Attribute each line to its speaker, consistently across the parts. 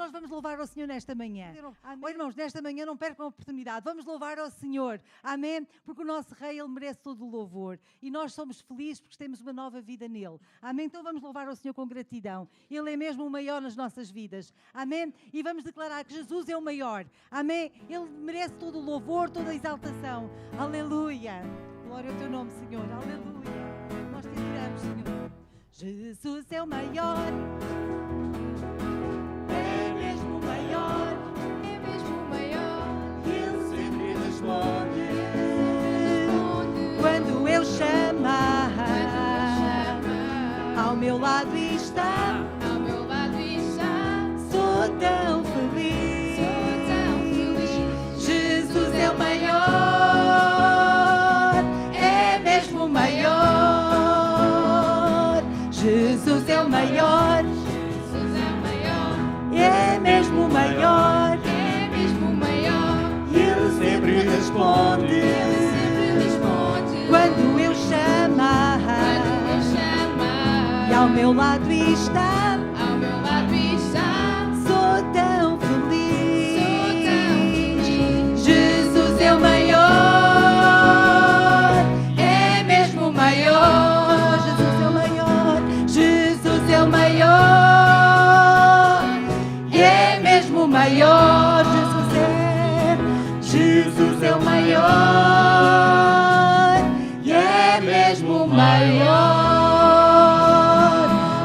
Speaker 1: nós vamos louvar ao Senhor nesta manhã. Oh, irmãos, nesta manhã não percam a oportunidade. Vamos louvar ao Senhor. Amém? Porque o nosso Rei, Ele merece todo o louvor. E nós somos felizes porque temos uma nova vida nele. Amém? Então vamos louvar ao Senhor com gratidão. Ele é mesmo o maior nas nossas vidas. Amém? E vamos declarar que Jesus é o maior. Amém? Ele merece todo o louvor, toda a exaltação. Aleluia. Glória ao teu nome, Senhor. Aleluia. Nós te adoramos, Senhor. Jesus é o maior. É mesmo o maior.
Speaker 2: É mesmo o maior.
Speaker 1: Ele sempre responde. Quando eu chamar, ao meu lado está.
Speaker 2: Ao meu lado está.
Speaker 1: Sou tão feliz.
Speaker 2: Sou tão feliz.
Speaker 1: Jesus é o maior. É mesmo o maior. Jesus é o maior.
Speaker 2: Jesus é o maior.
Speaker 1: É mesmo o maior.
Speaker 2: É mesmo o maior.
Speaker 1: E Ele sempre responde.
Speaker 2: Ele sempre responde.
Speaker 1: Quando eu chamar,
Speaker 2: Quando eu chamar.
Speaker 1: e ao meu lado está.
Speaker 2: Ao meu lado está.
Speaker 1: Sou tão feliz.
Speaker 2: Sou tão feliz.
Speaker 1: Jesus é o maior. É mesmo o maior. Jesus é o maior. Jesus é o maior. É mesmo o maior. Jesus é o maior. E é mesmo o maior.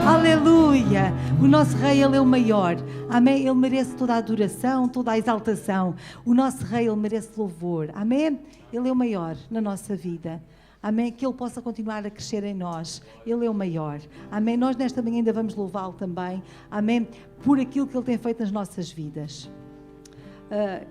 Speaker 1: Aleluia. O nosso Rei, Ele é o maior. Amém? Ele merece toda a adoração, toda a exaltação. O nosso Rei, Ele merece louvor. Amém? Ele é o maior na nossa vida. Amém? Que Ele possa continuar a crescer em nós. Ele é o maior. Amém? Nós nesta manhã ainda vamos louvá-lo também. Amém? Por aquilo que Ele tem feito nas nossas vidas.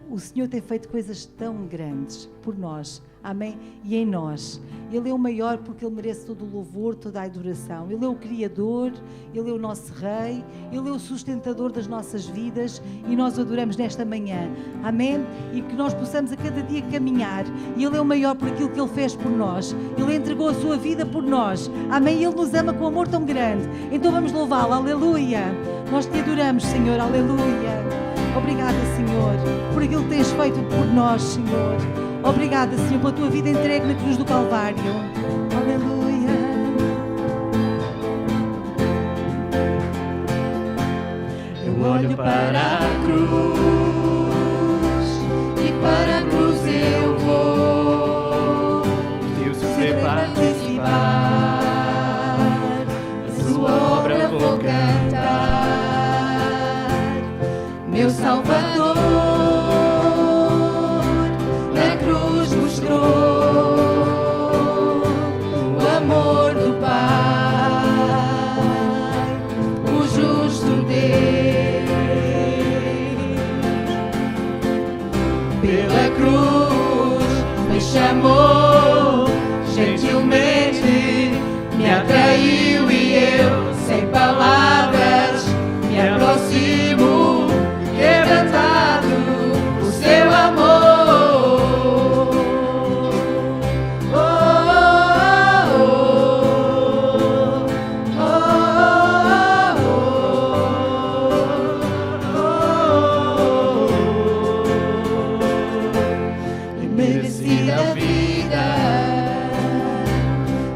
Speaker 1: O Senhor tem feito coisas tão grandes por nós, amém? E em nós. Ele é o maior porque Ele merece todo o louvor, toda a adoração. Ele é o Criador, Ele é o nosso Rei, Ele é o sustentador das nossas vidas e nós o adoramos nesta manhã, amém? E que nós possamos a cada dia caminhar. E Ele é o maior por aquilo que Ele fez por nós. Ele entregou a sua vida por nós, amém? Ele nos ama com amor tão grande. Então vamos louvá-lo, aleluia. Nós te adoramos, Senhor, aleluia. Obrigada, Senhor, por aquilo que tens feito por nós, Senhor. Obrigada, Senhor, pela tua vida entregue na cruz do Calvário. Aleluia.
Speaker 3: Eu olho para a cruz
Speaker 2: E para a cruz eu vou.
Speaker 3: eu sofrer participar,
Speaker 2: A sua obra vou cantar. Meu Salvador na cruz mostrou o amor do Pai, o justo Deus. Pela cruz me chamou, gentilmente me atraiu e eu, sem palavras, me aproximo. Quebrantado o seu amor. Oh, oh, oh, oh, oh. Merecida vida,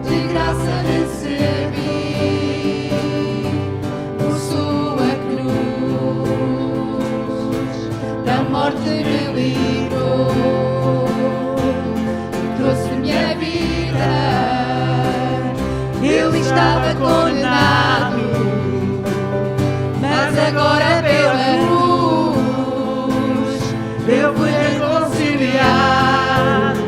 Speaker 2: de graça recebi, por sua cruz, da morte me livrou, trouxe minha vida. Eu estava condenado, mas agora pela cruz eu fui reconciliado.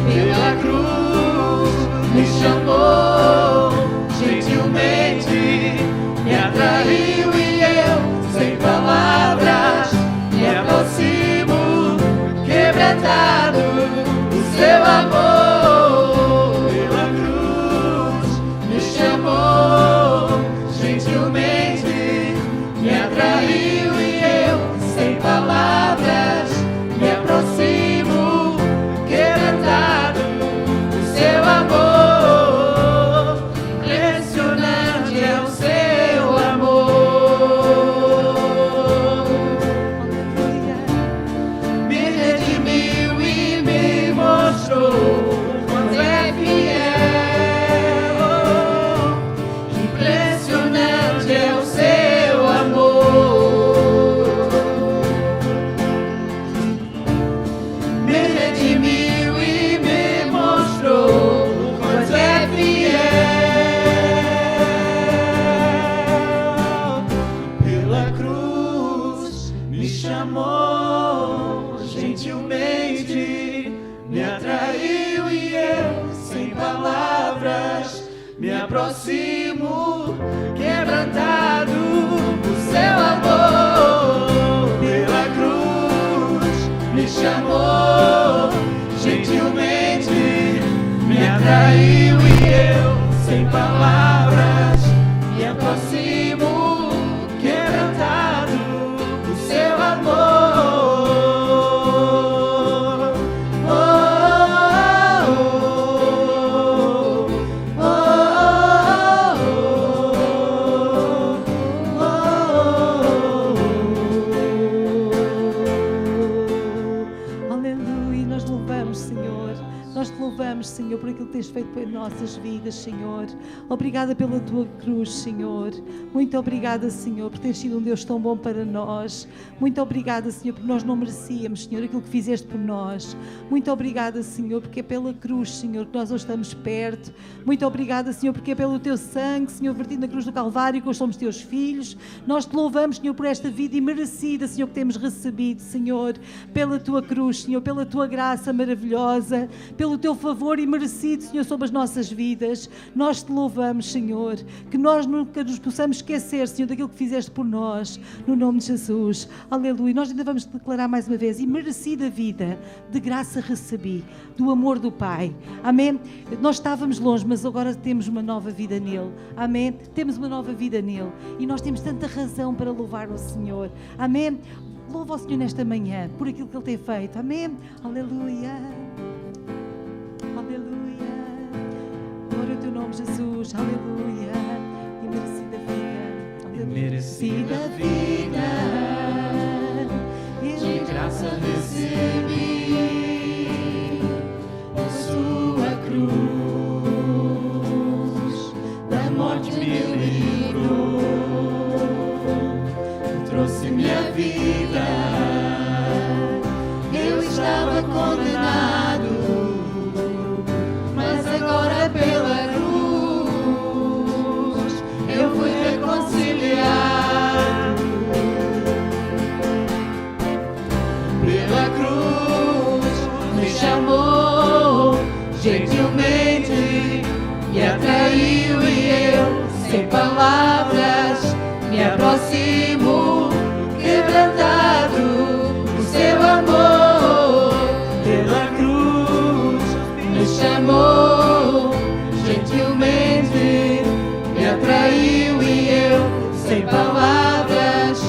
Speaker 2: Pela cruz me chamou, gentilmente me atraiu e eu, sem palavras, me aproximo, quebrantado o seu amor. Pela cruz me chamou, gentilmente me atraiu e eu, sem palavras, me aproximo, quebrantado o seu amor. Impressionante é o seu amor.
Speaker 3: me aproximo, quebrantado por seu amor. Pela cruz me chamou, gentilmente me atraiu e eu, sem palavras, me aproximo, quebrantado por seu amor.
Speaker 1: Senhor, por aquilo que tens feito em nossas vidas, Senhor. Obrigada pela tua cruz, Senhor. Muito obrigada, Senhor, por teres sido um Deus tão bom para nós. Muito obrigada, Senhor, porque nós não merecíamos, Senhor, aquilo que fizeste por nós. Muito obrigada, Senhor, porque é pela cruz, Senhor, que nós hoje estamos perto. Muito obrigada, Senhor, porque é pelo teu sangue, Senhor, vertido na cruz do Calvário, que hoje somos teus filhos. Nós te louvamos, Senhor, por esta vida imerecida, Senhor, que temos recebido, Senhor, pela tua cruz, Senhor, pela tua graça maravilhosa, pelo teu favor imerecido, Senhor, sobre as nossas vidas. Nós te louvamos, Senhor, que nós nunca nos possamos esquecer, Senhor, daquilo que fizeste por nós, no nome de Jesus. Aleluia. Nós ainda vamos declarar mais uma vez: imerecida vida, de graça recebi, do amor do Pai. Amém? Nós estávamos longe, mas agora temos uma nova vida nele. Amém? Temos uma nova vida nele e nós temos tanta razão para louvar o Senhor. Amém? Louva o Senhor nesta manhã por aquilo que Ele tem feito. Amém? Aleluia. Aleluia. Glória ao teu nome, Jesus. Aleluia. Imerecida vida.
Speaker 3: Imerecida vida, de graça recebi, em sua cruz, da morte me livrou, trouxe minha vida. Eu estava condenado, mas agora pela cruz eu fui reconciliado. Pela cruz me chamou, gentilmente me atraiu e eu, sem palavras, me aproximo, quebrantado por seu amor. Pela cruz me chamou, gentilmente me atraiu e eu, sem palavras,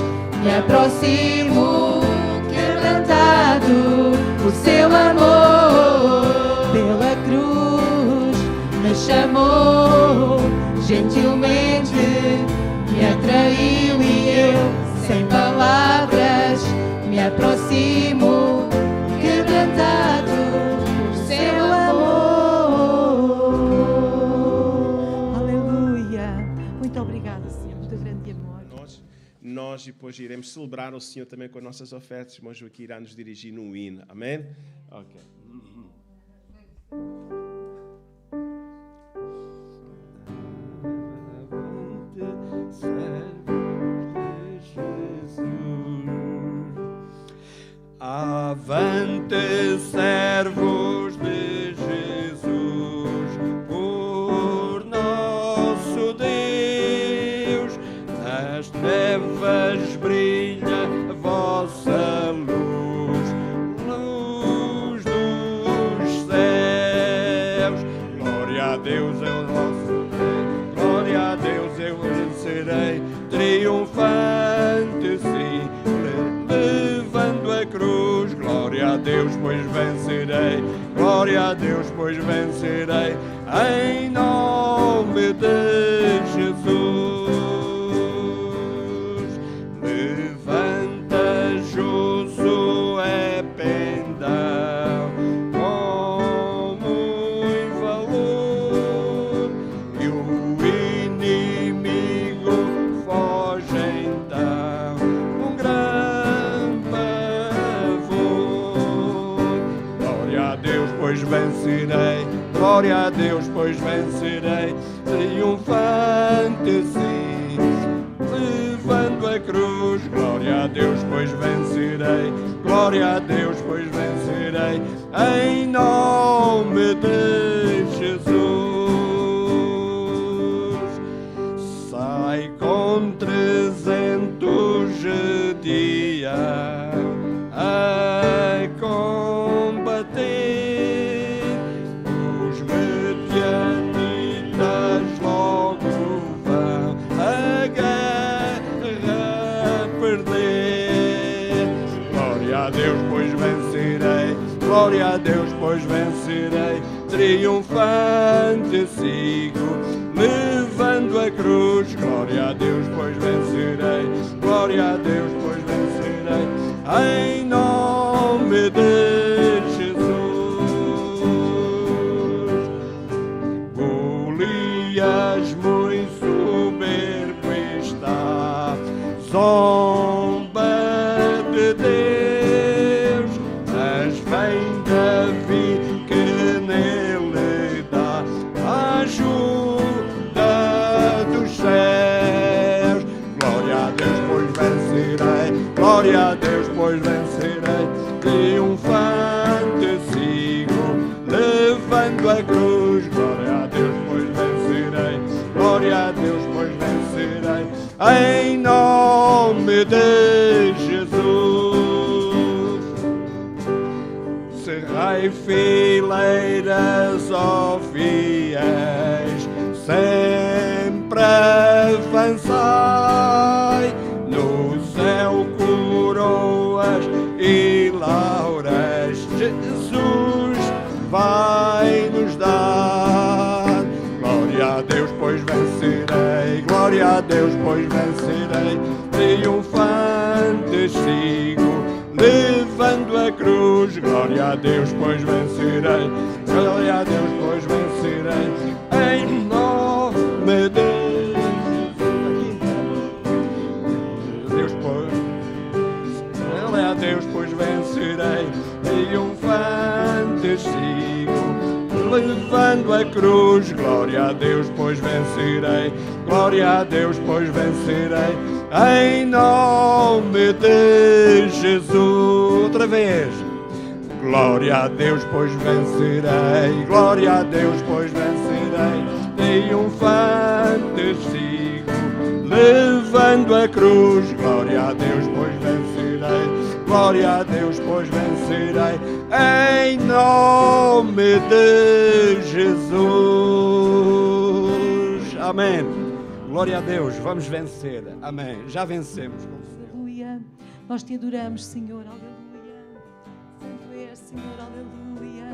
Speaker 3: me aproximo, quebrantado por seu amor. Pela cruz me chamou, gentilmente me atraiu e eu, sem palavras, me aproximo, quebrantado por seu amor.
Speaker 1: Aleluia. Muito obrigada, Senhor, por teu grande amor.
Speaker 4: Nós depois iremos celebrar o Senhor também com as nossas ofertas. O irmão Joaquim irá nos dirigir num hino. Amém? Ok.
Speaker 5: Avante, servos de Jesus, por nosso Deus, nas trevas brilha a vossa luz, luz dos céus. Glória a Deus, é o nosso Rei, glória a Deus, eu vencerei, triunfante sim, levando a cruz. Glória a Deus, pois vencerei, glória a Deus, pois vencerei, em nome de Jesus. Levanta Josué pendão, com muito valor, e o inimigo foge então, com grande pavor. Glória a Deus, pois vencerei, glória a Deus, pois vencerei, triunfante sim, levando a cruz. Glória a Deus, pois vencerei, glória a Deus, pois vencerei, em nome de Jesus. triunfante sigo, levando a cruz. Glória a Deus, pois vencerei. Glória a Deus, pois vencerei. Em nome de Jesus. Golias muito soberbo está, zomba de Deus, mas vem Davi que nele dá ajuda dos céus. Glória a Deus, pois vencerei. Glória a Deus, pois vencerei. Triunfante sigo, levando a cruz. Glória a Deus, pois vencerei. Glória a Deus, pois vencerei. Em nome de Jesus. Cerrai fileiras, ó fiéis, sempre avançai. No céu coroas e lauras Jesus vai nos dar. Glória a Deus, pois vencerei. Glória a Deus, pois vencerei. Triunfante sigo, levando a cruz. Glória a Deus, pois vencerei. Glória a Deus, pois vencerei. Em nome de Deus, pois. Glória a Deus, pois vencerei. Triunfante sigo, levando a cruz. Glória a Deus, pois vencerei. Glória a Deus, pois vencerei. Em nome de Jesus. Outra vez. Glória a Deus, pois vencerei. Glória a Deus, pois vencerei. Triunfante sigo, levando a cruz. Glória a Deus, pois vencerei. Glória a Deus, pois vencerei. Em nome de Jesus. Amém. Glória a Deus, vamos vencer. Amém. Já vencemos.
Speaker 1: Aleluia. Nós te adoramos, Senhor. Aleluia. Santo és, Senhor. Aleluia.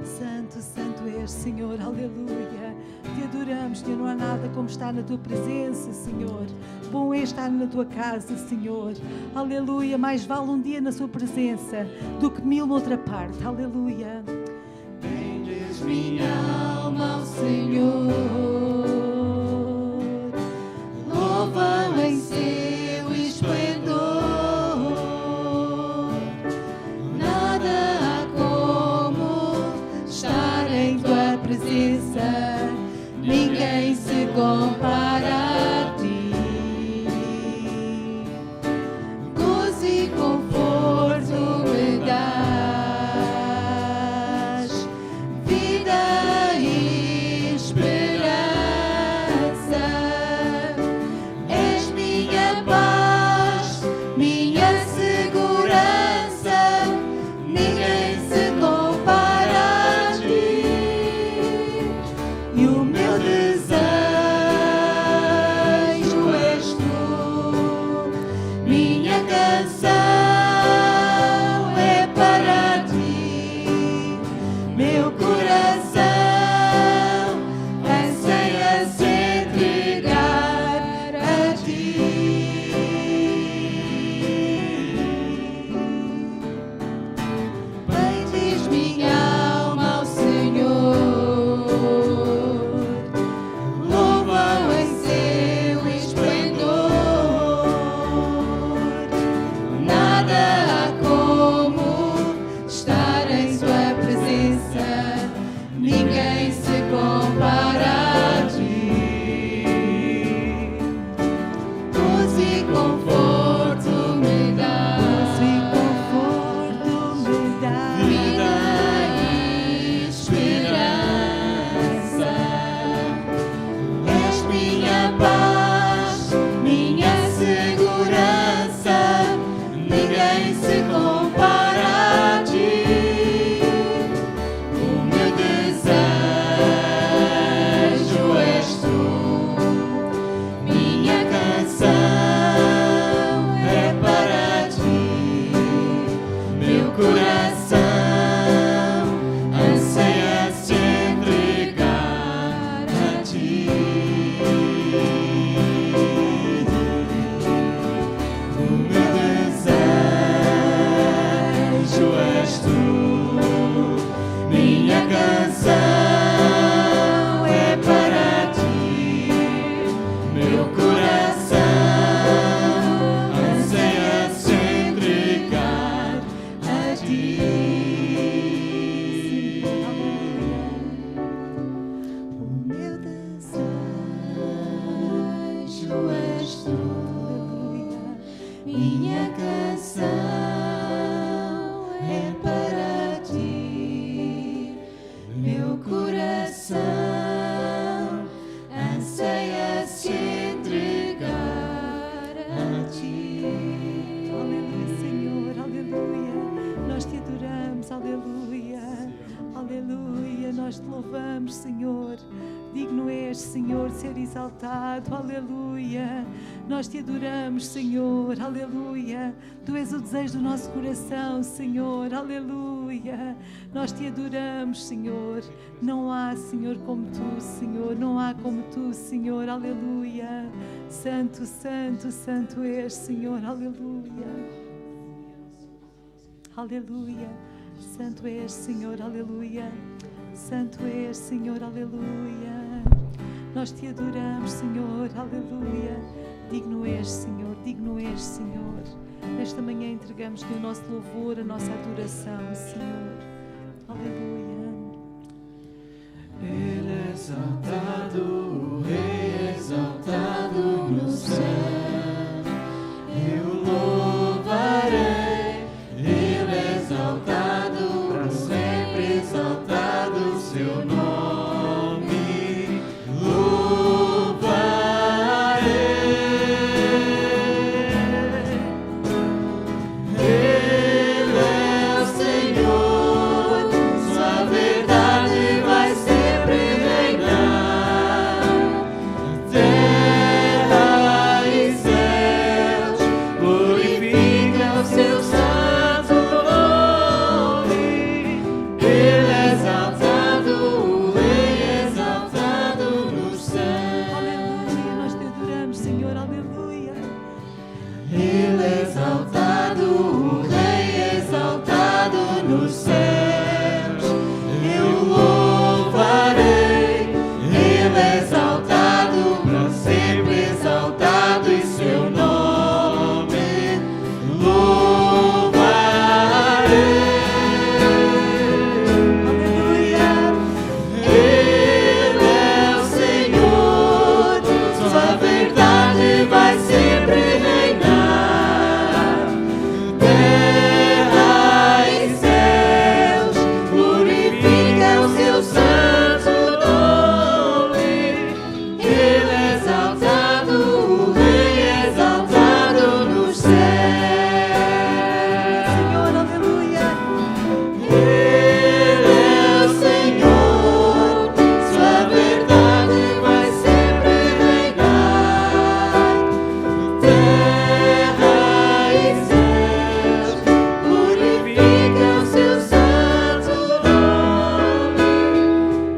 Speaker 1: Santo, santo és, Senhor. Aleluia. Te adoramos, Senhor. Não há nada como estar na tua presença, Senhor. Bom é estar na tua casa, Senhor. Aleluia. Mais vale um dia na sua presença do que 1000 noutra parte. Aleluia.
Speaker 2: Bendiz minha alma ao Senhor. Louva-o em seu esplendor. Nada há como estar em tua presença. Ninguém se compara a ti. Gozo e conforto me dás, vida e esperança. És minha paz, minha segurança. Ninguém se compara a ti. E o meu desejo és tu. Minha canção é para ti. Meu coração anseia se entregar a ti. Bendiz minha alma ao Senhor.
Speaker 1: és, Senhor, ser exaltado, aleluia. Nós te adoramos, Senhor, aleluia. Tu és o desejo do nosso coração, Senhor, aleluia. Nós te adoramos, Senhor. Não há, Senhor, como tu, Senhor, não há como tu, Senhor, aleluia. Santo, santo, santo és, Senhor, aleluia. Aleluia. Santo és, Senhor, aleluia. Santo és, Senhor, aleluia. Nós te adoramos, Senhor, aleluia. Digno és, Senhor, digno és, Senhor. Nesta manhã entregamos-te o nosso louvor, a nossa adoração, Senhor. Aleluia.
Speaker 3: Ele é exaltado, o Rei é exaltado no céu. Eu louvarei, Ele é exaltado, para sempre exaltado o seu nome. Louvarei. Ele é o Senhor, sua verdade vai sempre reinar. Terra e céus glorificam o seu santo nome. Ele é exaltado, o Rei é exaltado no céu.
Speaker 1: Aleluia. Nós te adoramos, Senhor, aleluia.
Speaker 3: Ele é exaltado, o Rei é exaltado nos céus. Eu louvarei, Ele é exaltado, para sempre exaltado em seu nome. Louvarei.
Speaker 1: Aleluia.
Speaker 3: Ele é o Senhor, sua verdade vai sempre reinar. Terra e céus glorificam o seu santo nome. Ele é exaltado, o Rei é exaltado nos céus.
Speaker 1: Senhor, aleluia.
Speaker 3: Ele é o Senhor, sua verdade vai sempre reinar. Terra e céus glorificam o seu santo nome.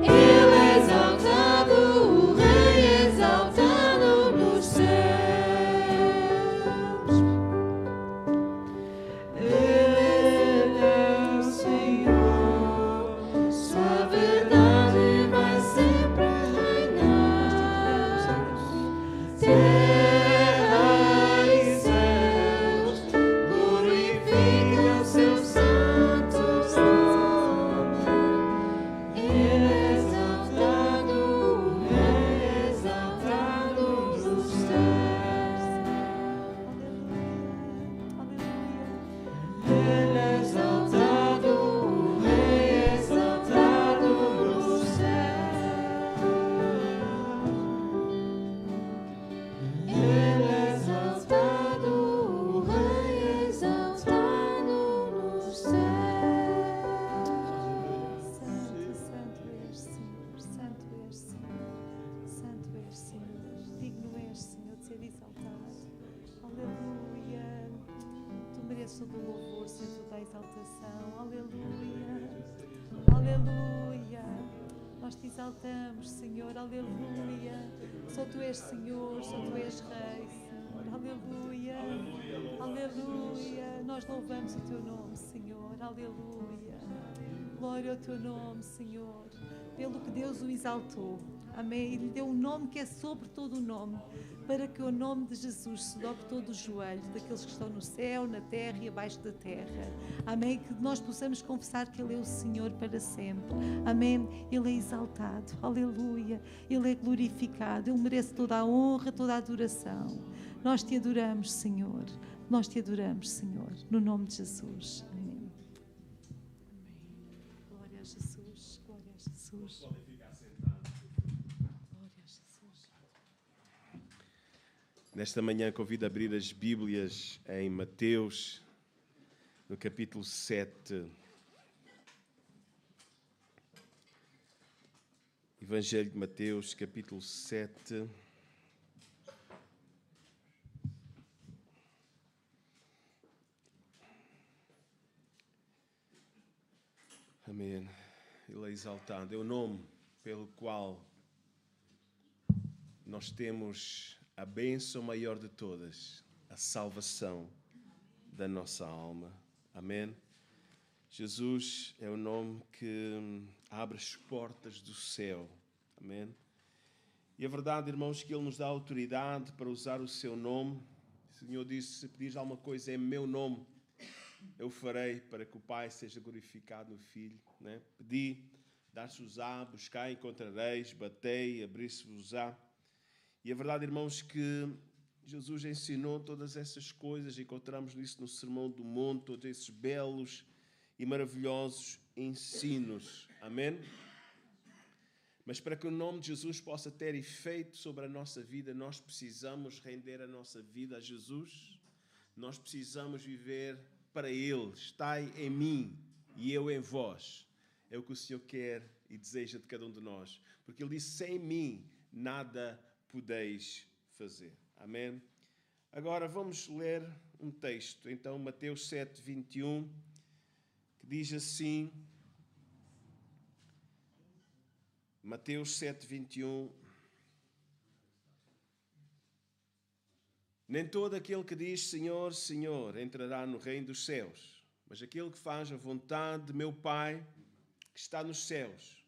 Speaker 3: Ele é exaltado, o Rei é exaltado nos céus. Ele é o Senhor, sua verdade vai sempre reinar. Terra e céus glorificam seu santo nome. Ele é exaltado, o Rei é exaltado nos céus. Ele é exaltado, o Rei é exaltado nos céus. Ele é exaltado, o Rei é exaltado nos céus.
Speaker 1: Santo, santo és, Senhor, santo és, Senhor, santo és, Senhor, digno és, Senhor, de ser exaltado. Aleluia. Tu mereces todo o louvor, Senhor, toda a exaltação. Aleluia. Aleluia. Nós te exaltamos, Senhor, aleluia. Só tu és Senhor, só tu és Rei, Senhor, aleluia. Aleluia. Nós louvamos o teu nome, Senhor, aleluia. Glória ao teu nome, Senhor, pelo que Deus o exaltou. Amém. E lhe deu um nome que é sobre todo o nome, para que o nome de Jesus se dobre todo o joelho daqueles que estão no céu, na terra e abaixo da terra. Amém. Que nós possamos confessar que Ele é o Senhor para sempre. Amém. Ele é exaltado. Aleluia. Ele é glorificado. Ele merece toda a honra, toda a adoração. Nós te adoramos, Senhor. Nós te adoramos, Senhor. No nome de Jesus. Amém. Glória a Jesus. Glória a Jesus. Glória a Jesus.
Speaker 4: Nesta manhã convido a abrir as Bíblias em Mateus, no capítulo 7. Evangelho de Mateus, capítulo 7. Amém. Ele é exaltado. É o nome pelo qual nós temos a bênção maior de todas, a salvação da nossa alma. Amém. Jesus é o nome que abre as portas do céu. Amém. E a verdade, irmãos, que Ele nos dá autoridade para usar o seu nome. O Senhor disse, se pedires alguma coisa em meu nome, eu farei, para que o Pai seja glorificado no Filho. Né? Pedi, dar-se-vos-á, buscai, encontrareis, batei, abrir-se-vos-á. E a verdade, irmãos, que Jesus ensinou todas essas coisas, encontramos isso no Sermão do Monte, todos esses belos e maravilhosos ensinos. Amém? Mas para que o nome de Jesus possa ter efeito sobre a nossa vida, nós precisamos render a nossa vida a Jesus. Nós precisamos viver para Ele. Estai em mim e eu em vós. É o que o Senhor quer e deseja de cada um de nós. Porque Ele disse, sem mim nada podeis fazer. Amém? Agora vamos ler um texto. Então, Mateus 7, 21, que diz assim... Mateus 7, 21. Nem todo aquele que diz Senhor, Senhor, entrará no reino dos céus, mas aquele que faz a vontade de meu Pai, que está nos céus.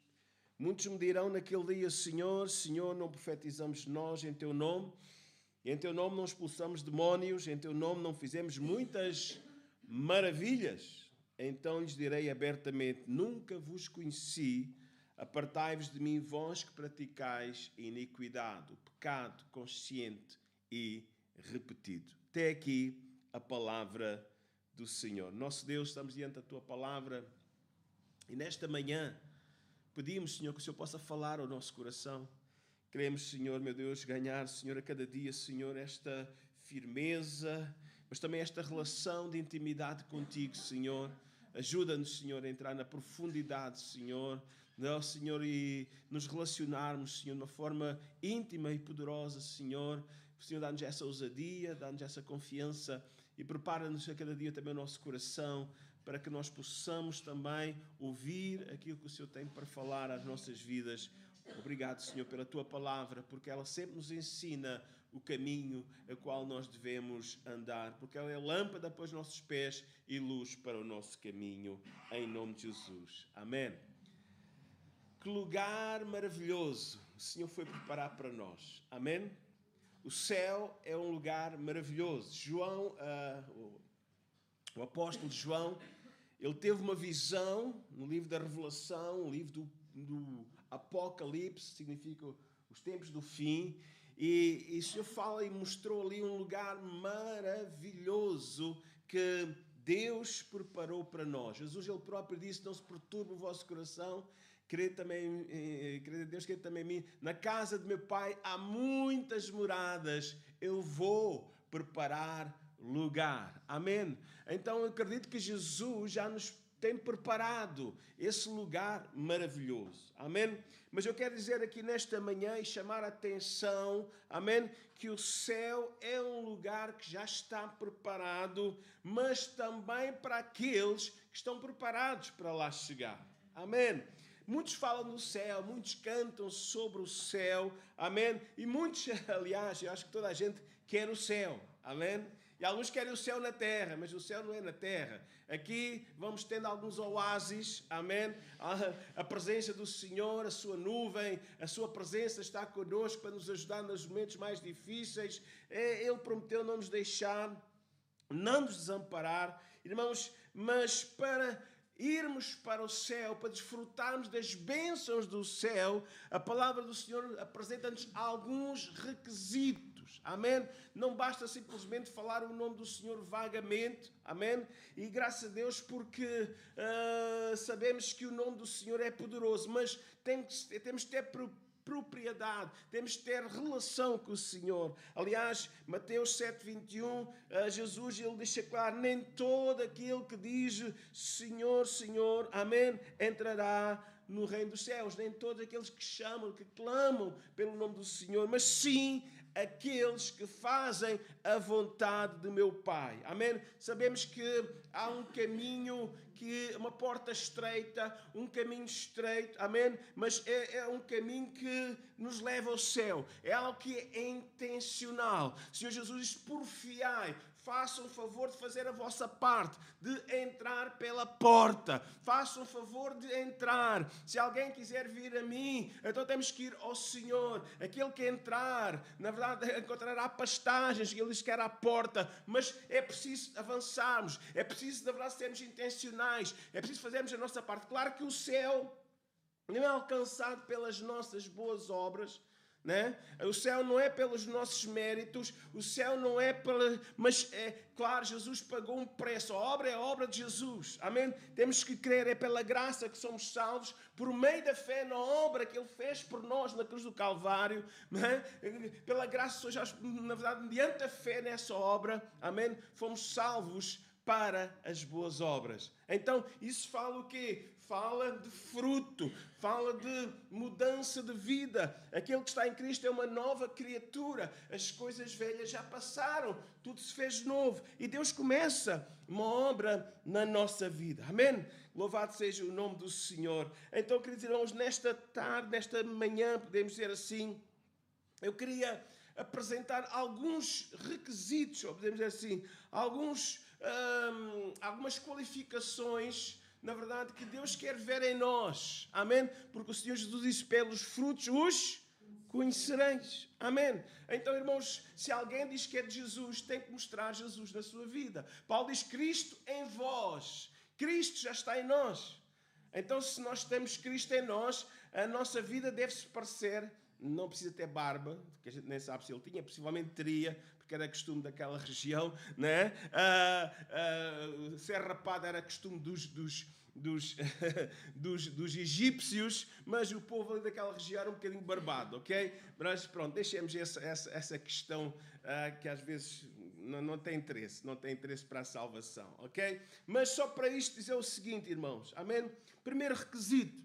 Speaker 4: Muitos me dirão naquele dia, Senhor, Senhor, não profetizamos nós em Teu nome, em Teu nome não expulsamos demónios, em Teu nome não fizemos muitas maravilhas. Então lhes direi abertamente, nunca vos conheci. Apartai-vos de mim, vós que praticais iniquidade, o pecado consciente e repetido. Até aqui a palavra do Senhor. Nosso Deus, estamos diante da Tua palavra e nesta manhã pedimos, Senhor, que o Senhor possa falar ao nosso coração. Queremos, Senhor, meu Deus, ganhar, Senhor, a cada dia, Senhor, esta firmeza, mas também esta relação de intimidade contigo, Senhor. Ajuda-nos, Senhor, a entrar na profundidade, Senhor, Senhor, e nos relacionarmos, Senhor, de uma forma íntima e poderosa, Senhor. Senhor, dá-nos essa ousadia, dá-nos essa confiança e prepara-nos a cada dia também o nosso coração para que nós possamos também ouvir aquilo que o Senhor tem para falar às nossas vidas. Obrigado, Senhor, pela Tua palavra, porque ela sempre nos ensina o caminho a qual nós devemos andar, porque ela é lâmpada para os nossos pés e luz para o nosso caminho, em nome de Jesus. Amém. Que lugar maravilhoso o Senhor foi preparar para nós. Amém. O céu é um lugar maravilhoso. João, o apóstolo João, ele teve uma visão no livro da Revelação, o livro do Apocalipse, significa os tempos do fim, e o Senhor fala e mostrou ali um lugar maravilhoso que Deus preparou para nós. Jesus, Ele próprio disse, não se perturbe o vosso coração, crede em Deus, crede também em mim. Na casa de meu Pai há muitas moradas, eu vou preparar lugar. Amém? Então eu acredito que Jesus já nos tem preparado esse lugar maravilhoso. Amém? Mas eu quero dizer aqui nesta manhã e chamar a atenção, amém, que o céu é um lugar que já está preparado, mas também para aqueles que estão preparados para lá chegar. Amém? Muitos falam do céu, muitos cantam sobre o céu, amém? E muitos, aliás, eu acho que toda a gente quer o céu, amém? E alguns querem o céu na terra, mas o céu não é na terra. Aqui vamos tendo alguns oásis, amém? A presença do Senhor, a sua nuvem, a sua presença está connosco para nos ajudar nos momentos mais difíceis. Ele prometeu não nos deixar, não nos desamparar, irmãos, mas para irmos para o céu, para desfrutarmos das bênçãos do céu, a palavra do Senhor apresenta-nos alguns requisitos, amém? Não basta simplesmente falar o nome do Senhor vagamente, amém? E graças a Deus porque sabemos que o nome do Senhor é poderoso, mas temos que ter propriedade, temos de ter relação com o Senhor. Aliás, Mateus 7, 21, Jesus, ele deixa claro, nem todo aquele que diz Senhor, Senhor, amém, entrará no reino dos céus, nem todos aqueles que chamam, que clamam pelo nome do Senhor, mas sim aqueles que fazem a vontade de meu Pai. Amém? Sabemos que há um caminho, uma porta estreita, um caminho estreito, amém? Mas é um caminho que nos leva ao céu. É algo que é intencional. O Senhor Jesus diz, porfiai, façam o favor de fazer a vossa parte, de entrar pela porta. Façam o favor de entrar. Se alguém quiser vir a mim, então temos que ir ao Senhor. Aquele que entrar, na verdade, encontrará pastagens, ele diz que era a porta, mas é preciso avançarmos, é preciso, na verdade, sermos intencionais, é preciso fazermos a nossa parte. Claro que o céu não é alcançado pelas nossas boas obras, né? O céu não é pelos nossos méritos, o céu não é mas é claro, Jesus pagou um preço, a obra é a obra de Jesus, amém? Temos que crer, é pela graça que somos salvos, por meio da fé na obra que Ele fez por nós na cruz do Calvário, né? Pela graça, na verdade, mediante a fé nessa obra, amém? Fomos salvos para as boas obras. Então, isso fala o quê? Fala de fruto, fala de mudança de vida. Aquele que está em Cristo é uma nova criatura. As coisas velhas já passaram, tudo se fez novo. E Deus começa uma obra na nossa vida. Amém? Louvado seja o nome do Senhor. Então, queridos irmãos, nesta tarde, nesta manhã, podemos dizer assim, eu queria apresentar alguns requisitos, ou podemos dizer assim, algumas qualificações, na verdade, que Deus quer ver em nós. Amém? Porque o Senhor Jesus disse, pelos frutos os conhecereis. Amém? Então, irmãos, se alguém diz que é de Jesus, tem que mostrar Jesus na sua vida. Paulo diz, Cristo em vós. Cristo já está em nós. Então, se nós temos Cristo em nós, a nossa vida deve-se parecer, não precisa ter barba, porque a gente nem sabe se ele tinha, possivelmente teria, porque era costume daquela região, né? Ser rapado era costume dos egípcios, mas o povo ali daquela região era um bocadinho barbado, ok? Mas pronto, deixemos essa questão que às vezes não tem interesse para a salvação, ok? Mas só para isto dizer o seguinte, irmãos, amém? Primeiro requisito,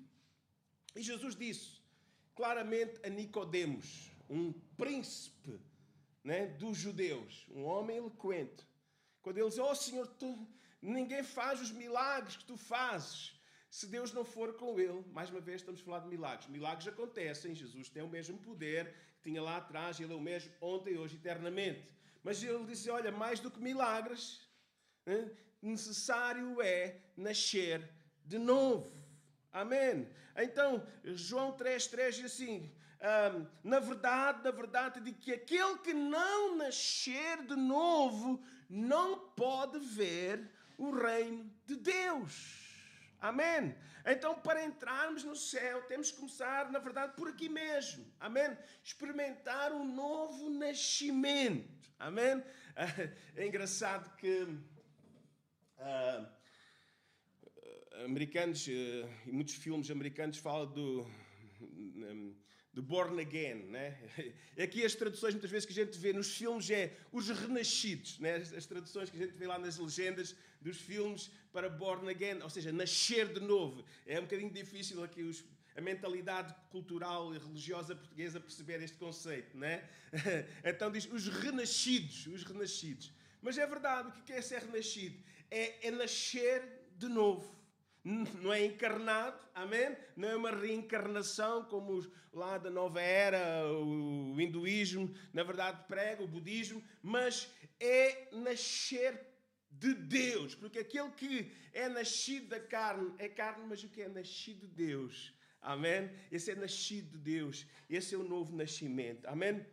Speaker 4: e Jesus disse claramente a Nicodemos, um príncipe, né, dos judeus, um homem eloquente, quando ele diz, Senhor, ninguém faz os milagres que tu fazes se Deus não for com ele. Mais uma vez estamos a falar de milagres. Milagres acontecem, Jesus tem o mesmo poder que tinha lá atrás, ele é o mesmo ontem, hoje, eternamente. Mas ele disse, olha, mais do que milagres, né, necessário é nascer de novo. Amém? Então, João 3,3 diz assim, na verdade, digo que aquele que não nascer de novo não pode ver o reino de Deus. Amém? Então, para entrarmos no céu, temos que começar, na verdade, por aqui mesmo. Amém? Experimentar um novo nascimento. Amém? É engraçado que americanos, e muitos filmes americanos falam do born again, né? Aqui as traduções muitas vezes que a gente vê nos filmes é os renascidos, né? As traduções que a gente vê lá nas legendas dos filmes para born again, ou seja, nascer de novo. É um bocadinho difícil aqui a mentalidade cultural e religiosa portuguesa perceber este conceito, né? Então diz os renascidos. Mas é verdade, o que é ser renascido? É nascer de novo. Não é encarnado, amém? Não é uma reencarnação como lá da nova era, o hinduísmo, na verdade prega, o budismo, mas é nascer de Deus, porque aquele que é nascido da carne é carne, mas o que é nascido de Deus, amém? Esse é nascido de Deus, esse é o novo nascimento, amém?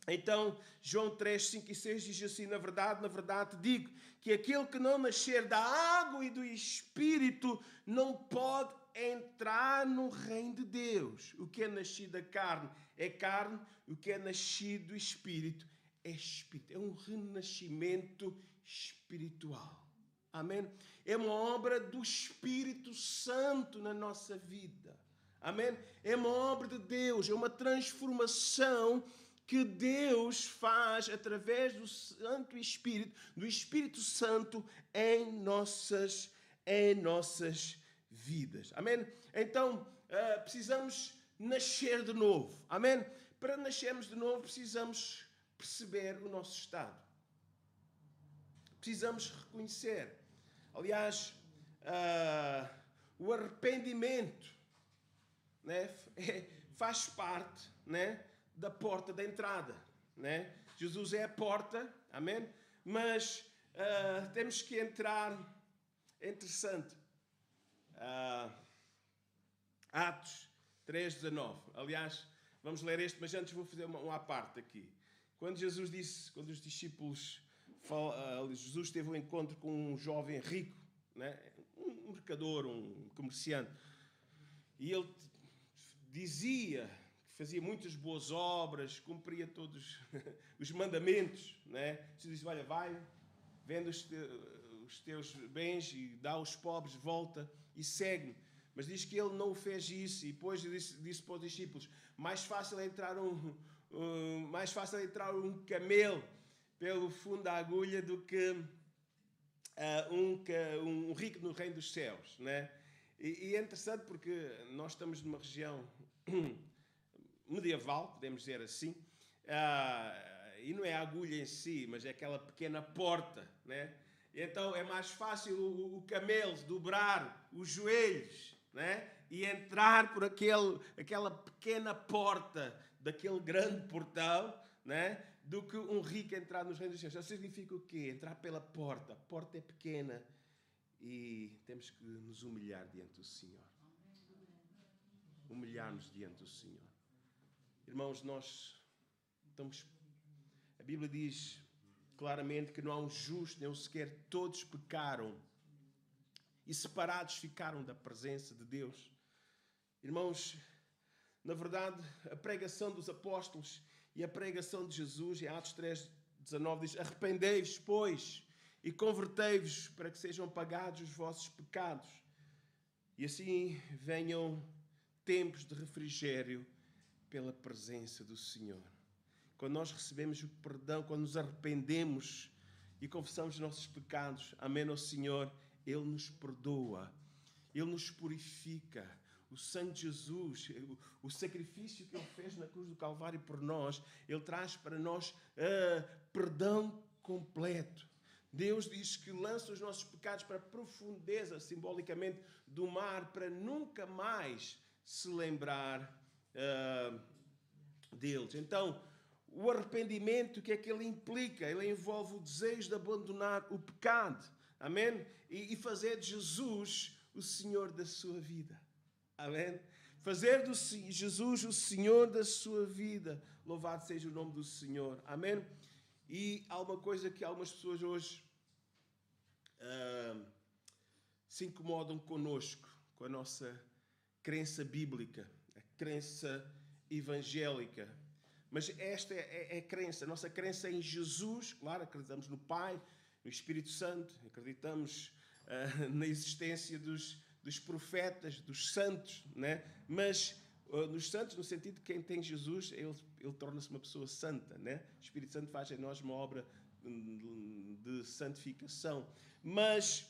Speaker 4: Então, João 3, 5 e 6 diz assim, na verdade, digo que aquele que não nascer da água e do Espírito não pode entrar no reino de Deus. O que é nascido da carne é carne, o que é nascido do Espírito é Espírito. É um renascimento espiritual. Amém? É uma obra do Espírito Santo na nossa vida. Amém? É uma obra de Deus, é uma transformação que Deus faz através do Santo Espírito, do Espírito Santo em nossas vidas. Amém? Então, precisamos nascer de novo. Amém? Para nascermos de novo, precisamos perceber o nosso estado. Precisamos reconhecer. Aliás, o arrependimento, né, faz parte, né, da porta da entrada. Né? Jesus é a porta, amém? Mas temos que entrar. É interessante. Atos 3:19. Aliás, vamos ler este, mas antes vou fazer uma à parte aqui. Quando Jesus disse, quando os discípulos, Jesus teve um encontro com um jovem rico, né? Um mercador, um comerciante, e ele dizia que fazia muitas boas obras, cumpria todos os mandamentos, né? Jesus disse: olha, vai, vende os teus bens e dá aos pobres, volta e segue-me. Mas diz que ele não o fez isso, e depois disse para os discípulos: mais fácil é entrar um camelo pelo fundo da agulha do que um rico no reino dos céus, né? E é interessante porque nós estamos numa região medieval, podemos dizer assim, e não é a agulha em si, mas é aquela pequena porta, né? E então é mais fácil o camelo dobrar os joelhos, né? E entrar por aquela pequena porta daquele grande portão, né? Do que um rico entrar nos reinos dos céus. Isso significa o quê? Entrar pela porta. A porta é pequena e temos que nos humilhar diante do Senhor. Humilhar-nos diante do Senhor. Irmãos, nós estamos... A Bíblia diz claramente que não há um justo, nem um sequer, todos pecaram e separados ficaram da presença de Deus. Irmãos, na verdade, a pregação dos apóstolos e a pregação de Jesus, em Atos 3:19, diz: arrependei-vos, pois, e convertei-vos para que sejam pagados os vossos pecados, e assim venham tempos de refrigério pela presença do Senhor. Quando nós recebemos o perdão, quando nos arrependemos e confessamos os nossos pecados, amém ao Senhor, Ele nos perdoa, Ele nos purifica. O sangue de Jesus, o sacrifício que Ele fez na cruz do Calvário por nós, Ele traz para nós perdão completo. Deus diz que lança os nossos pecados para a profundeza, simbolicamente, do mar, para nunca mais se lembrar deles. Então, o arrependimento, o que é que ele implica? Ele envolve o desejo de abandonar o pecado, amém? E fazer de Jesus o Senhor da sua vida, amém? Fazer de Jesus o Senhor da sua vida. Louvado seja o nome do Senhor, amém? E há uma coisa que algumas pessoas hoje se incomodam connosco, com a nossa crença bíblica, a crença evangélica. Mas esta é a crença, a nossa crença em Jesus. Claro, acreditamos no Pai, no Espírito Santo, acreditamos na existência dos profetas, dos santos, né? Mas nos santos, no sentido de quem tem Jesus, ele torna-se uma pessoa santa, né? O Espírito Santo faz em nós uma obra de santificação. Mas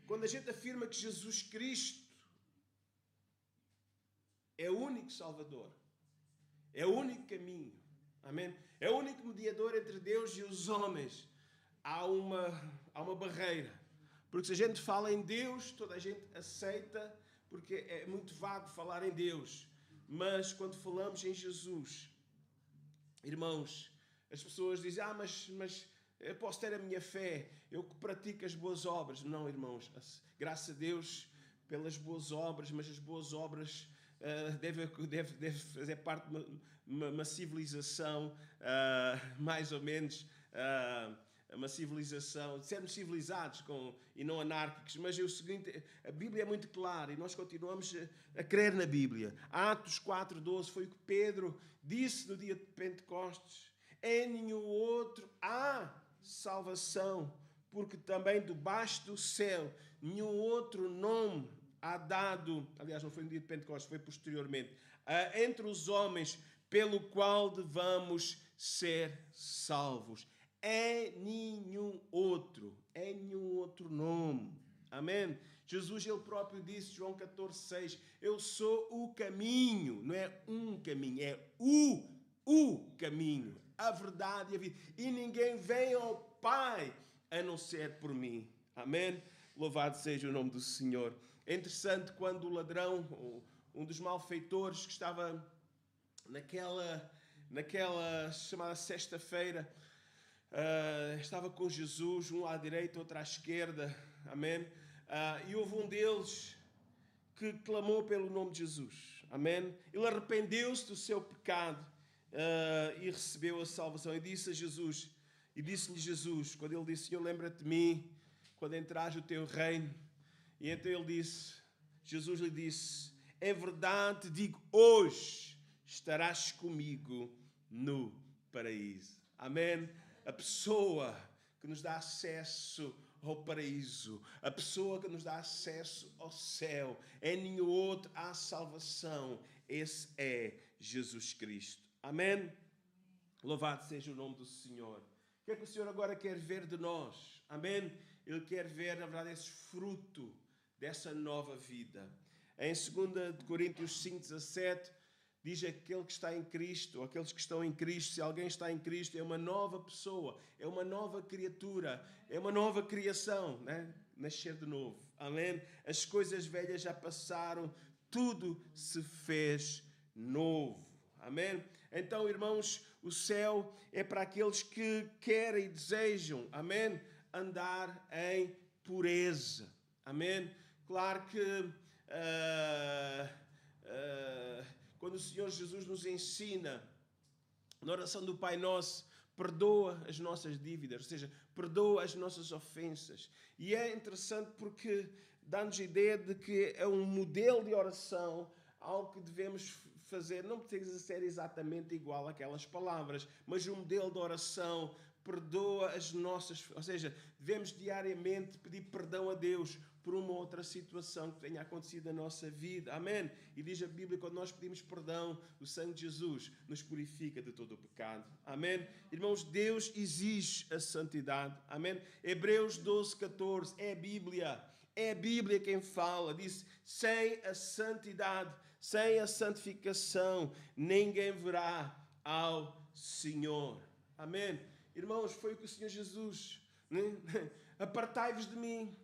Speaker 4: quando a gente afirma que Jesus Cristo é o único Salvador, é o único caminho, amém? É o único mediador entre Deus e os homens, há uma barreira. Porque se a gente fala em Deus, toda a gente aceita, porque é muito vago falar em Deus. Mas quando falamos em Jesus, irmãos, as pessoas dizem: mas eu posso ter a minha fé, eu que pratico as boas obras. Não, irmãos, graças a Deus pelas boas obras, mas as boas obras deve fazer parte de uma civilização, mais ou menos... uma civilização, de sermos civilizados e não anárquicos. Mas é o seguinte, a Bíblia é muito clara e nós continuamos a crer na Bíblia. Atos 4:12 foi o que Pedro disse no dia de Pentecostes: em nenhum outro há salvação, porque também debaixo do céu nenhum outro nome há dado, aliás não foi no dia de Pentecostes, foi posteriormente, entre os homens, pelo qual devamos ser salvos. É nenhum outro nome. Amém? Jesus, ele próprio disse, João 14,6, eu sou o caminho, não é um caminho, é o caminho, a verdade e a vida. E ninguém vem ao Pai a não ser por mim. Amém? Louvado seja o nome do Senhor. É interessante quando o ladrão, um dos malfeitores que estava naquela chamada sexta-feira, estava com Jesus, um à direita, outro à esquerda, amém? E houve um deles que clamou pelo nome de Jesus, amém? Ele arrependeu-se do seu pecado e recebeu a salvação. E disse a Jesus, e disse-lhe Jesus, quando ele disse, Senhor, lembra-te de mim, quando entrares o teu reino. E então ele disse, Jesus lhe disse, em verdade te digo, hoje estarás comigo no paraíso. Amém? A pessoa que nos dá acesso ao paraíso, a pessoa que nos dá acesso ao céu, é nenhum outro à salvação. Esse é Jesus Cristo. Amém? Louvado seja o nome do Senhor. O que é que o Senhor agora quer ver de nós? Amém? Ele quer ver, na verdade, esse fruto dessa nova vida. Em 2 Coríntios 5,17, diz aquele que está em Cristo, ou aqueles que estão em Cristo, se alguém está em Cristo, é uma nova pessoa, é uma nova criatura, é uma nova criação, né? Nascer de novo. Amém? As coisas velhas já passaram, tudo se fez novo. Amém? Então, irmãos, o céu é para aqueles que querem e desejam, amém? Andar em pureza. Amém? Claro que quando o Senhor Jesus nos ensina na oração do Pai Nosso, perdoa as nossas dívidas, ou seja, perdoa as nossas ofensas. E é interessante porque dá-nos a ideia de que é um modelo de oração, algo que devemos fazer, não precisa ser exatamente igual àquelas palavras, mas um modelo de oração, perdoa as nossas, ou seja, devemos diariamente pedir perdão a Deus por uma outra situação que tenha acontecido na nossa vida. Amém? E diz a Bíblia, quando nós pedimos perdão, o sangue de Jesus nos purifica de todo o pecado. Amém? Irmãos, Deus exige a santidade. Amém? Hebreus 12,14, é a Bíblia quem fala. Diz, sem a santidade, sem a santificação, ninguém verá ao Senhor. Amém? Irmãos, foi o que o Senhor Jesus, né? Apartai-vos de mim,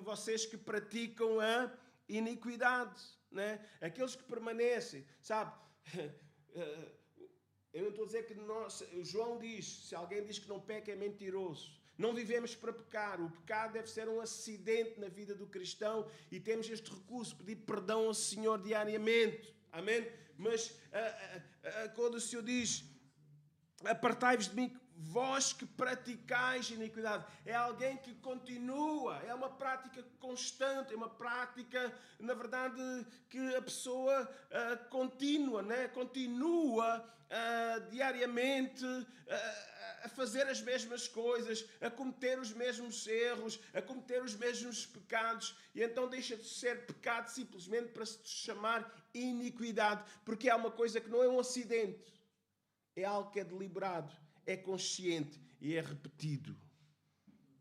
Speaker 4: vocês que praticam a iniquidade, né? Aqueles que permanecem, sabe? Eu não estou a dizer que nós, João diz, se alguém diz que não peca é mentiroso. Não vivemos para pecar. O pecado deve ser um acidente na vida do cristão e temos este recurso, pedir perdão ao Senhor diariamente. Amém? Mas quando o Senhor diz, apartai-vos de mim, vós que praticais iniquidade, é alguém que continua, é uma prática constante, é uma prática, na verdade, que a pessoa continua, né? Continua diariamente a fazer as mesmas coisas, a cometer os mesmos erros, a cometer os mesmos pecados, e então deixa de ser pecado simplesmente para se chamar iniquidade, porque é uma coisa que não é um acidente, é algo que é deliberado, é consciente e é repetido.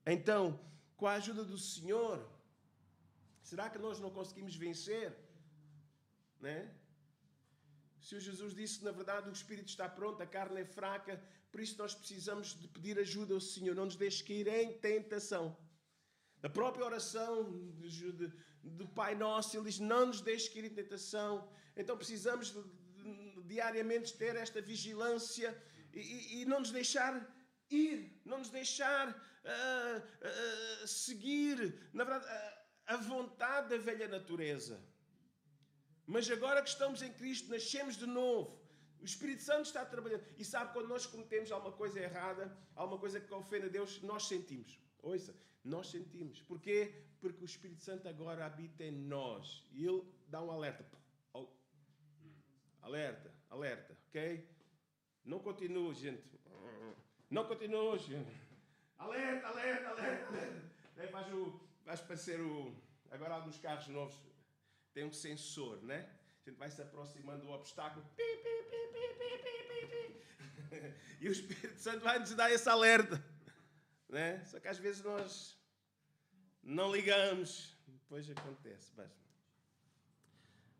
Speaker 4: Então, com a ajuda do Senhor, será que nós não conseguimos vencer? Né? O Senhor Jesus disse que, na verdade, o Espírito está pronto, a carne é fraca, por isso nós precisamos de pedir ajuda ao Senhor, não nos deixe cair em tentação. Na própria oração do Pai Nosso, Ele diz, não nos deixe cair em tentação. Então precisamos diariamente ter esta vigilância e não nos deixar ir, não nos deixar seguir, na verdade, a vontade da velha natureza. Mas agora que estamos em Cristo, nascemos de novo. O Espírito Santo está trabalhando. E sabe, quando nós cometemos alguma coisa errada, alguma coisa que ofende a Deus, nós sentimos. Ouça, nós sentimos. Porquê? Porque o Espírito Santo agora habita em nós. E Ele dá um alerta. Oh. Alerta, alerta, ok? Não continue, gente. Não continue, gente. Alerta, alerta, alerta. Vais parecer agora alguns carros novos têm um sensor, né? A gente vai se aproximando do obstáculo. Pi, pi, pi, pi, pi, pi, pi. E o Espírito Santo vai nos dar esse alerta, né? Só que às vezes nós não ligamos. Depois acontece. Mas,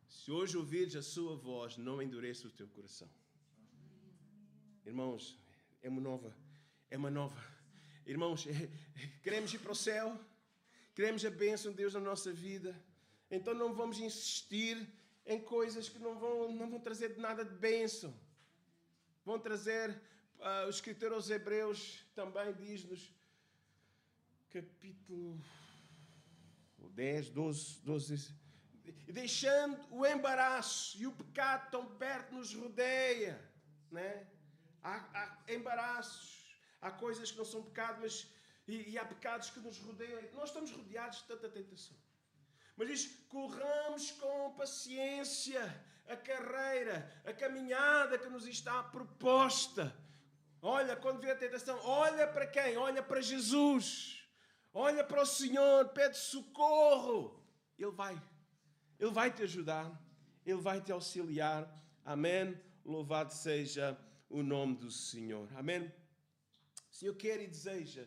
Speaker 4: se hoje ouvires a sua voz, não endureça o teu coração. Irmãos, é uma nova. Irmãos, queremos ir para o céu, queremos a bênção de Deus na nossa vida, então não vamos insistir em coisas que não vão trazer nada de bênção. Vão trazer, o escritor aos Hebreus também diz-nos, capítulo 10, 12, deixando o embaraço e o pecado tão perto nos rodeia, né? Há embaraços, há coisas que não são pecado, mas e há pecados que nos rodeiam. Nós estamos rodeados de tanta tentação. Mas diz, corramos com paciência a carreira, a caminhada que nos está proposta. Olha, quando vê a tentação, olha para quem? Olha para Jesus. Olha para o Senhor, pede socorro. Ele vai te ajudar, Ele vai te auxiliar. Amém? Louvado seja o nome do Senhor. Amém? O Senhor quer e deseja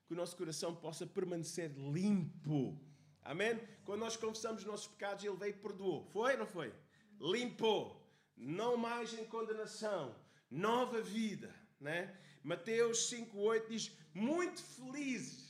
Speaker 4: que o nosso coração possa permanecer limpo. Amém? Quando nós confessamos os nossos pecados, Ele veio e perdoou. Foi ou não foi? Limpou. Não mais em condenação. Nova vida. Né? Mateus 5,8 diz, muito felizes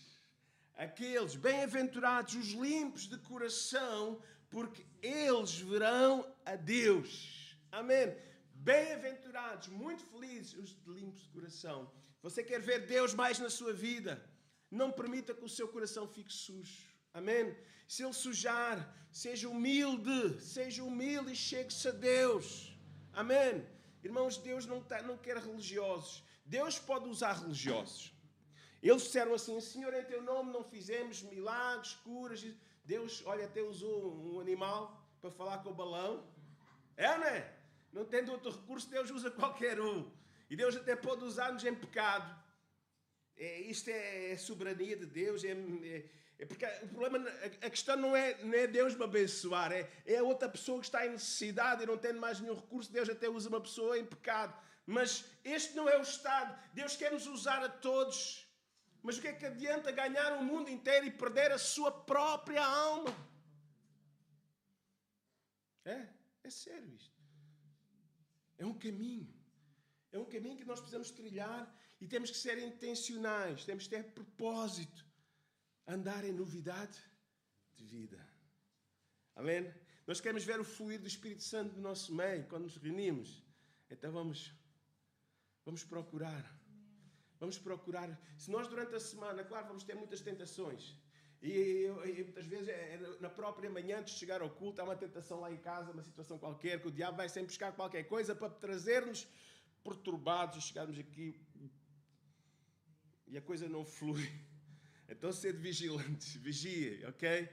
Speaker 4: aqueles bem-aventurados, os limpos de coração, porque eles verão a Deus. Amém? Bem-aventurados, muito felizes os limpos de coração. Você quer ver Deus mais na sua vida? Não permita que o seu coração fique sujo. Amém? Se ele sujar, seja humilde e chegue-se a Deus. Amém? Irmãos, Deus não quer religiosos. Deus pode usar religiosos. Eles disseram assim, Senhor, em teu nome não fizemos milagres, curas. Deus, olha, até usou um animal para falar com o balão. É ou não é? Não tendo outro recurso, Deus usa qualquer um. E Deus até pode usar-nos em pecado. Isto é soberania de Deus. Porque o problema, a questão não é Deus me abençoar. É a outra pessoa que está em necessidade e não tem mais nenhum recurso. Deus até usa uma pessoa em pecado. Mas este não é o estado. Deus quer nos usar a todos. Mas o que é que adianta ganhar o mundo inteiro e perder a sua própria alma? É sério isto. É um caminho. É um caminho que nós precisamos trilhar e temos que ser intencionais. Temos que ter propósito. Andar em novidade de vida. Amém? Nós queremos ver o fluir do Espírito Santo no nosso meio quando nos reunimos. Então vamos procurar. Vamos procurar. Se nós durante a semana, claro, vamos ter muitas tentações. E muitas vezes, na própria manhã, antes de chegar ao culto, há uma tentação lá em casa, uma situação qualquer, que o diabo vai sempre buscar qualquer coisa para trazer-nos perturbados e chegarmos aqui e a coisa não flui. Então, sede vigilantes, vigia, ok?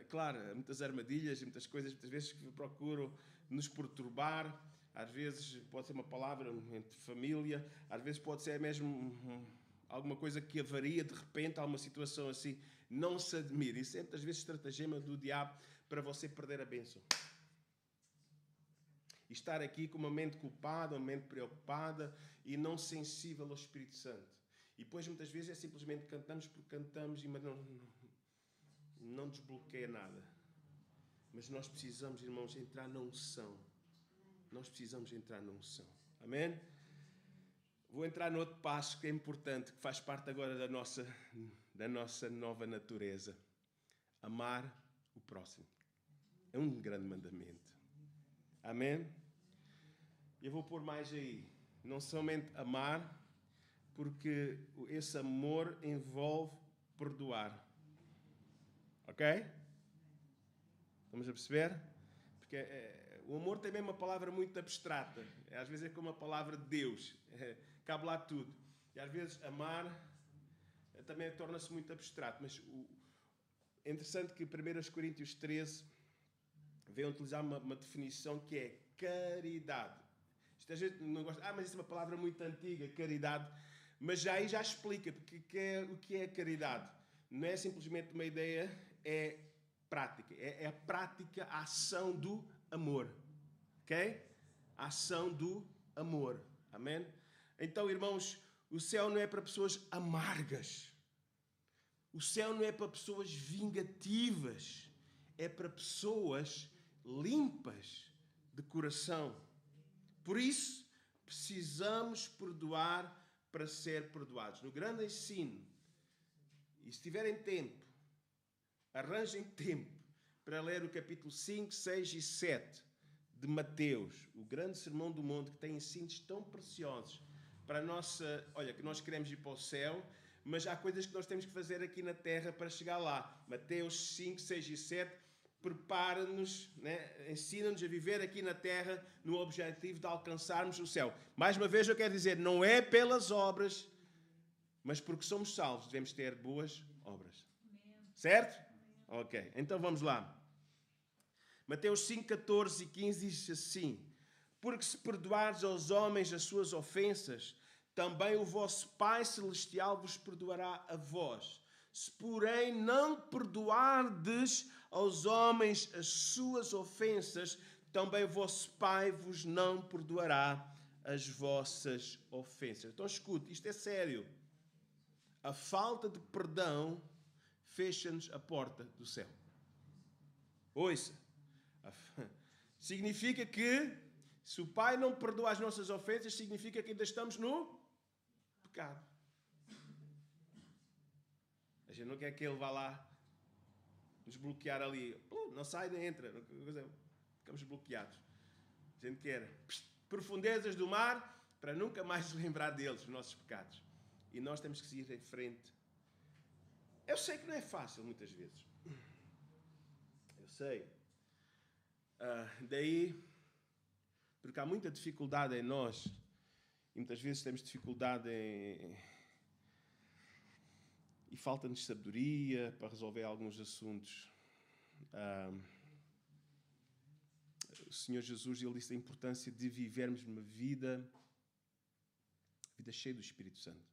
Speaker 4: Claro, há muitas armadilhas, muitas coisas, muitas vezes que procuram nos perturbar. Às vezes pode ser uma palavra entre família, às vezes pode ser mesmo alguma coisa que avaria de repente, há uma situação assim. Não se admire. Isso é muitas vezes estratagema do diabo para você perder a bênção. E estar aqui com uma mente culpada, uma mente preocupada e não sensível ao Espírito Santo. E depois muitas vezes é simplesmente cantamos porque cantamos, mas não desbloqueia nada. Mas nós precisamos, irmãos, entrar na unção. Nós precisamos entrar na unção. Amém? Vou entrar no outro passo que é importante, que faz parte agora da nossa nova natureza. Amar o próximo. É um grande mandamento. Amém? Eu vou pôr mais aí. Não somente amar, porque esse amor envolve perdoar. Ok? Vamos a perceber? Porque o amor também é uma palavra muito abstrata. Às vezes é como a palavra de Deus. Cabe lá tudo. E às vezes amar também torna-se muito abstrato. Mas é interessante que 1 Coríntios 13 vem utilizar uma definição que é caridade. Isto a gente não gosta. Mas isso é uma palavra muito antiga, caridade. Mas aí já explica o que é caridade. Não é simplesmente uma ideia, é prática. É a prática, a ação do amor. Ok? A ação do amor. Amém? Então, irmãos, o céu não é para pessoas amargas. O céu não é para pessoas vingativas, é para pessoas limpas de coração. Por isso, precisamos perdoar para ser perdoados. No grande ensino, e se tiverem tempo, arranjem tempo para ler o capítulo 5, 6 e 7 de Mateus, o grande sermão do monte, que tem ensinos tão preciosos para a nossa... Olha, que nós queremos ir para o céu, mas há coisas que nós temos que fazer aqui na terra para chegar lá. Mateus 5, 6 e 7 prepara-nos, né? Ensina-nos a viver aqui na terra no objetivo de alcançarmos o céu. Mais uma vez eu quero dizer, não é pelas obras, mas porque somos salvos, devemos ter boas obras. Certo? Ok, então vamos lá. Mateus 5, 14 e 15 diz assim: porque se perdoardes aos homens as suas ofensas, também o vosso Pai Celestial vos perdoará a vós. Se, porém, não perdoardes aos homens as suas ofensas, também o vosso Pai vos não perdoará as vossas ofensas. Então, escute, isto é sério. A falta de perdão fecha-nos a porta do céu. Ouça. Significa que, se o Pai não perdoa as nossas ofensas, significa que ainda estamos no pecado. A gente não quer que Ele vá lá nos bloquear ali. Não sai nem entra. Ficamos bloqueados. A gente quer profundezas do mar para nunca mais nos lembrar deles, dos nossos pecados. E nós temos que seguir em frente. Eu sei que não é fácil, muitas vezes. Eu sei. Daí, porque há muita dificuldade em nós, e muitas vezes temos dificuldade e falta-nos sabedoria para resolver alguns assuntos. O Senhor Jesus, Ele disse a importância de vivermos uma vida cheia do Espírito Santo.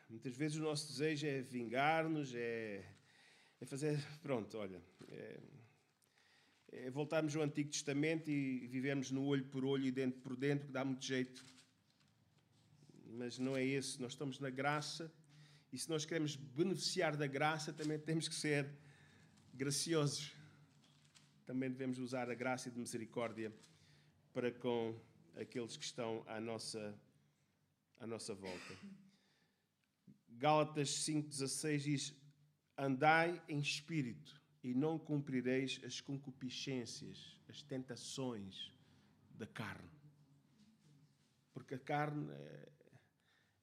Speaker 4: Muitas vezes o nosso desejo é vingar-nos, é fazer, pronto, olha, é voltarmos ao Antigo Testamento e vivermos no olho por olho e dentro por dentro, que dá muito jeito. Mas não é isso, nós estamos na graça, e se nós queremos beneficiar da graça, também temos que ser graciosos. Também devemos usar a graça e de misericórdia para com aqueles que estão à nossa volta. Gálatas 5,16 diz: andai em espírito e não cumprireis as concupiscências, as tentações da carne. Porque a carne,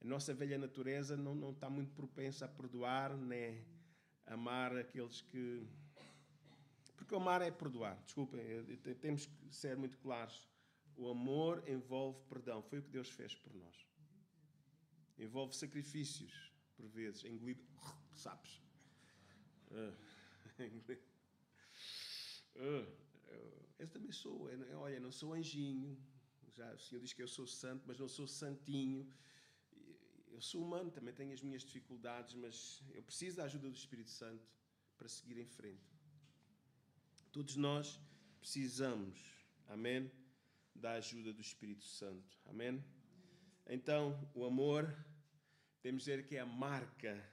Speaker 4: a nossa velha natureza não está muito propensa a perdoar, nem a amar aqueles que... Porque amar é perdoar. Desculpem, temos que ser muito claros. O amor envolve perdão. Foi o que Deus fez por nós. Envolve sacrifícios, por vezes, engolir sapos. Eu também sou. Olha, não sou anjinho. Já o Senhor diz que eu sou santo, mas não sou santinho. Eu sou humano, também tenho as minhas dificuldades, mas eu preciso da ajuda do Espírito Santo para seguir em frente. Todos nós precisamos, amém, da ajuda do Espírito Santo, amém? Então, o amor, temos de dizer que é a marca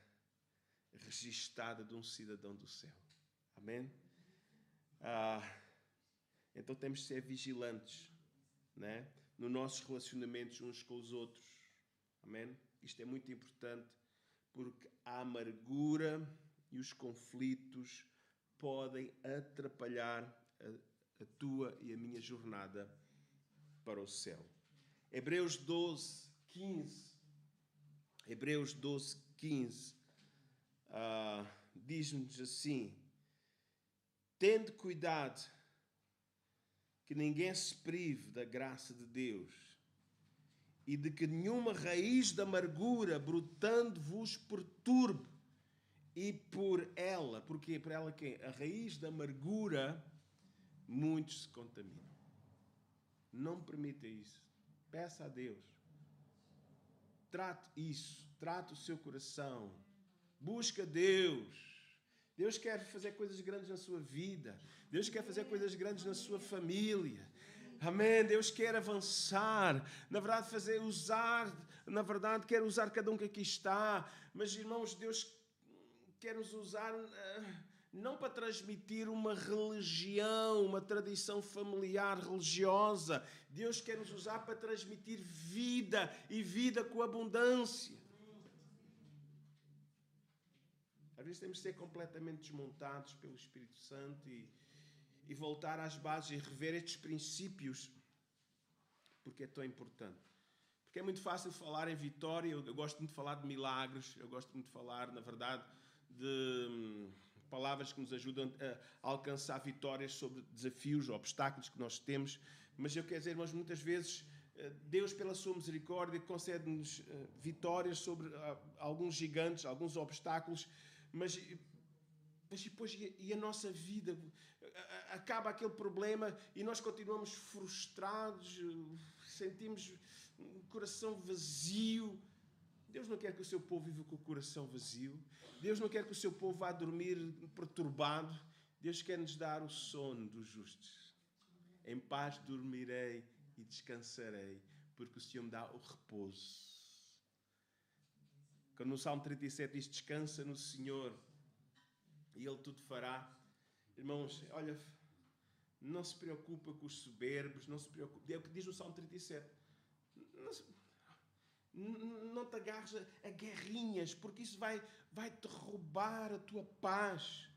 Speaker 4: registada de um cidadão do céu, amém? Então, temos de ser vigilantes, né? Nos nossos relacionamentos uns com os outros, amém? Isto é muito importante, porque a amargura e os conflitos podem atrapalhar a tua e a minha jornada para o céu. Hebreus 12, 15. Hebreus 12, 15. Diz-nos assim: tende cuidado que ninguém se prive da graça de Deus e de que nenhuma raiz de amargura brotando vos perturbe. E por ela, porque por ela quem? A raiz da amargura, muitos se contaminam. Não permita isso. Peça a Deus. Trate isso. Trate o seu coração. Busca Deus. Deus quer fazer coisas grandes na sua vida. Deus quer fazer coisas grandes na sua família. Amém. Deus quer avançar. Na verdade, usar na verdade, quer usar cada um que aqui está, mas, irmãos, Deus quer nos usar não para transmitir uma religião, uma tradição familiar religiosa. Deus quer nos usar para transmitir vida e vida com abundância. Às vezes temos de ser completamente desmontados pelo Espírito Santo e voltar às bases e rever estes princípios, porque é tão importante. Porque é muito fácil falar em vitória, eu gosto muito de falar de milagres, eu gosto muito de falar, na verdade, de palavras que nos ajudam a alcançar vitórias sobre desafios, obstáculos que nós temos. Mas eu quero dizer, mas muitas vezes Deus, pela sua misericórdia, concede-nos vitórias sobre alguns gigantes, alguns obstáculos, mas depois e a nossa vida acaba aquele problema e nós continuamos frustrados, sentimos um coração vazio. Deus não quer que o seu povo viva com o coração vazio. Deus não quer que o seu povo vá dormir perturbado. Deus quer nos dar o sono dos justos. Em paz dormirei e descansarei, porque o Senhor me dá o repouso. Quando no Salmo 37 diz: descansa no Senhor e Ele tudo fará. Irmãos, olha, não se preocupa com os soberbos, não se preocupe. É o que diz no Salmo 37. Não te agarres a guerrinhas, porque isso vai-te roubar a tua paz.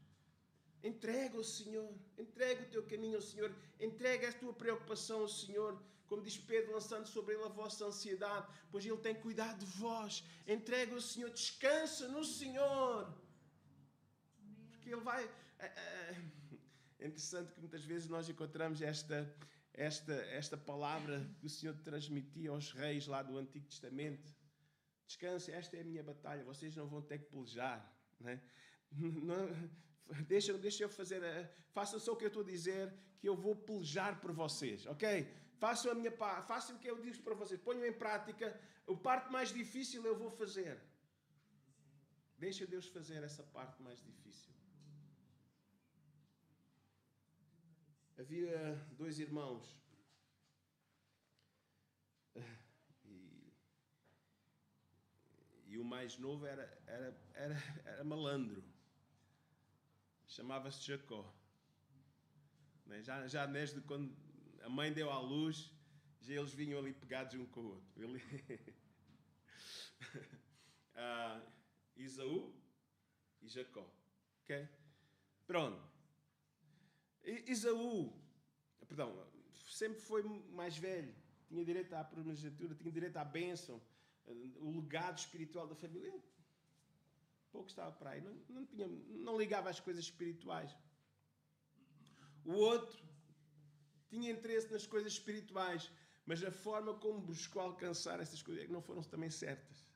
Speaker 4: Entrega ao Senhor, entrega o teu caminho ao Senhor, entrega a tua preocupação ao Senhor, como diz Pedro, lançando sobre Ele a vossa ansiedade, pois Ele tem cuidado de vós. Entrega ao Senhor, descansa no Senhor, porque Ele vai... É interessante que muitas vezes nós encontramos esta palavra que o Senhor transmitia aos reis lá do Antigo Testamento. Descansa, esta é a minha batalha, vocês não vão ter que pelejar, não é? Deixa eu fazer, façam só o que eu estou a dizer, que eu vou pelejar por vocês, ok? Façam a minha parte, façam o que eu digo para vocês, ponham em prática, a parte mais difícil eu vou fazer. Deixa Deus fazer essa parte mais difícil. Havia 2 irmãos e o mais novo era malandro. Chamava-se Jacó. Já desde quando a mãe deu à luz, já eles vinham ali pegados um com o outro. Esaú e Jacó. Ok? Pronto. Esaú, sempre foi mais velho. Tinha direito à primogenitura, tinha direito à bênção, o legado espiritual da família. Ele pouco estava para aí, não ligava às coisas espirituais. O outro tinha interesse nas coisas espirituais, mas a forma como buscou alcançar essas coisas não foram também certas.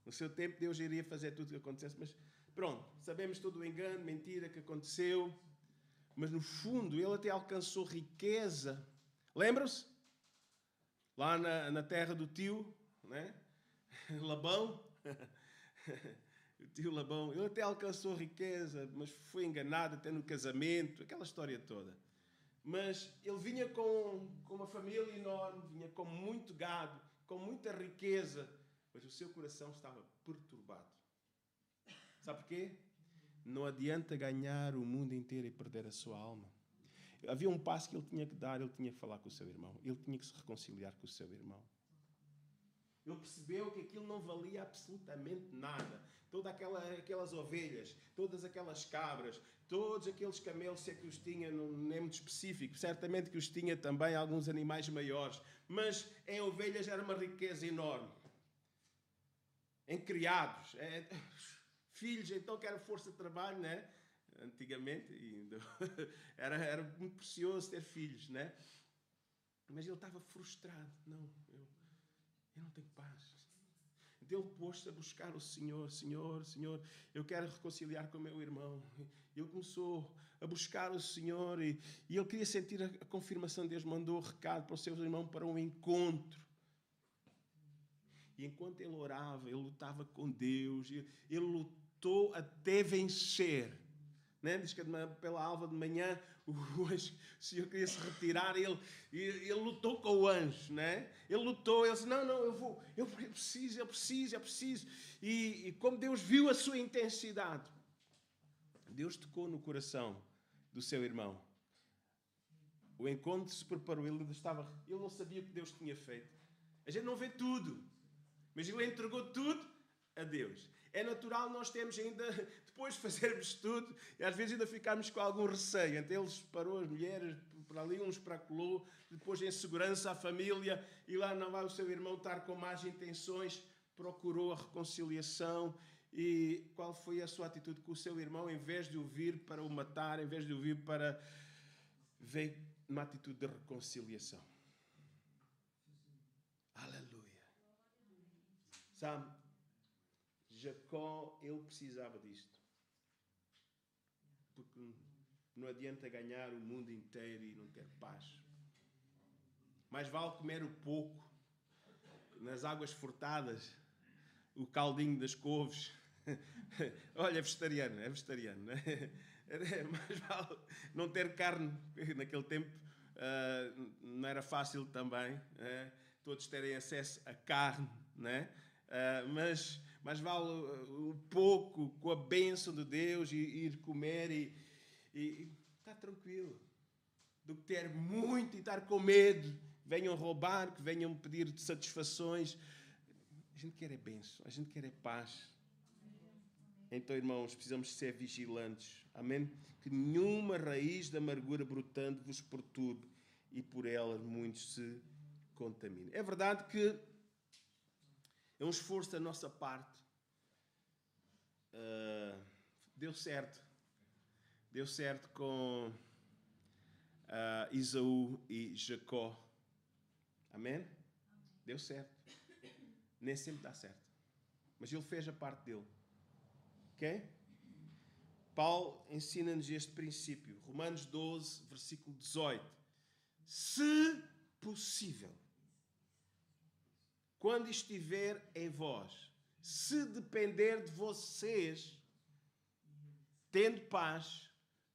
Speaker 4: No seu tempo Deus iria fazer tudo o que acontecesse, mas pronto, sabemos todo o engano, mentira que aconteceu, mas no fundo ele até alcançou riqueza. Lembram-se? Lá na terra do tio, né? Labão. O tio Labão, ele até alcançou riqueza, mas foi enganado até no casamento, aquela história toda. Mas ele vinha com uma família enorme, vinha com muito gado, com muita riqueza, mas o seu coração estava perturbado. Sabe porquê? Não adianta ganhar o mundo inteiro e perder a sua alma. Havia um passo que ele tinha que dar, ele tinha que falar com o seu irmão, ele tinha que se reconciliar com o seu irmão. Ele percebeu que aquilo não valia absolutamente nada. Todas aquelas ovelhas, todas aquelas cabras, todos aqueles camelos, se é que os tinha, não é muito específico, certamente que os tinha também alguns animais maiores, mas em ovelhas era uma riqueza enorme. Em criados, filhos, então que era força de trabalho, né? Antigamente, era muito precioso ter filhos, né? Mas ele estava frustrado. Não, eu não tenho paz. Então ele pôs-se a buscar o Senhor. Senhor, eu quero reconciliar com o meu irmão. Ele começou a buscar o Senhor e ele queria sentir a confirmação de Deus. Mandou o recado para o seu irmão para um encontro. E enquanto ele orava, ele lutava com Deus. Ele lutou até vencer. Né? Diz que pela alva de manhã o anjo, o Senhor queria se retirar, ele lutou com o anjo, né? Ele lutou, ele disse, não, eu preciso. E como Deus viu a sua intensidade, Deus tocou no coração do seu irmão. O encontro se preparou, ele não sabia o que Deus tinha feito. A gente não vê tudo, mas ele entregou tudo a Deus. É natural nós temos ainda, depois de fazermos tudo, e às vezes ainda ficarmos com algum receio. Então ele separou as mulheres para ali, uns para acolá, depois em segurança a família, e lá não vai o seu irmão estar com más intenções, procurou a reconciliação. E qual foi a sua atitude com o seu irmão? Em vez de o vir para o matar, em vez de o vir para... veio numa atitude de reconciliação. Aleluia. Sabe, Jacó, ele precisava disto. Porque não adianta ganhar o mundo inteiro e não ter paz. Mais vale comer o pouco, nas águas furtadas, o caldinho das couves. Olha, é vegetariano, né? Mais vale não ter carne. Naquele tempo não era fácil também, todos terem acesso a carne, né? Mas mais vale o pouco, com a bênção de Deus, e ir comer e estar tranquilo, do que ter muito e estar com medo, venham roubar, que venham pedir satisfações. A gente quer é bênção, a gente quer é paz. Então, irmãos, precisamos ser vigilantes. Amém? Que nenhuma raiz de amargura brotando vos perturbe e por ela muitos se contaminem. É verdade que é um esforço da nossa parte. Deu certo. Deu certo com Esaú e Jacó. Amém? Deu certo. Nem sempre dá certo. Mas ele fez a parte dele. Ok? Paulo ensina-nos este princípio. Romanos 12, versículo 18. Se possível, quando estiver em vós, se depender de vocês, tendo paz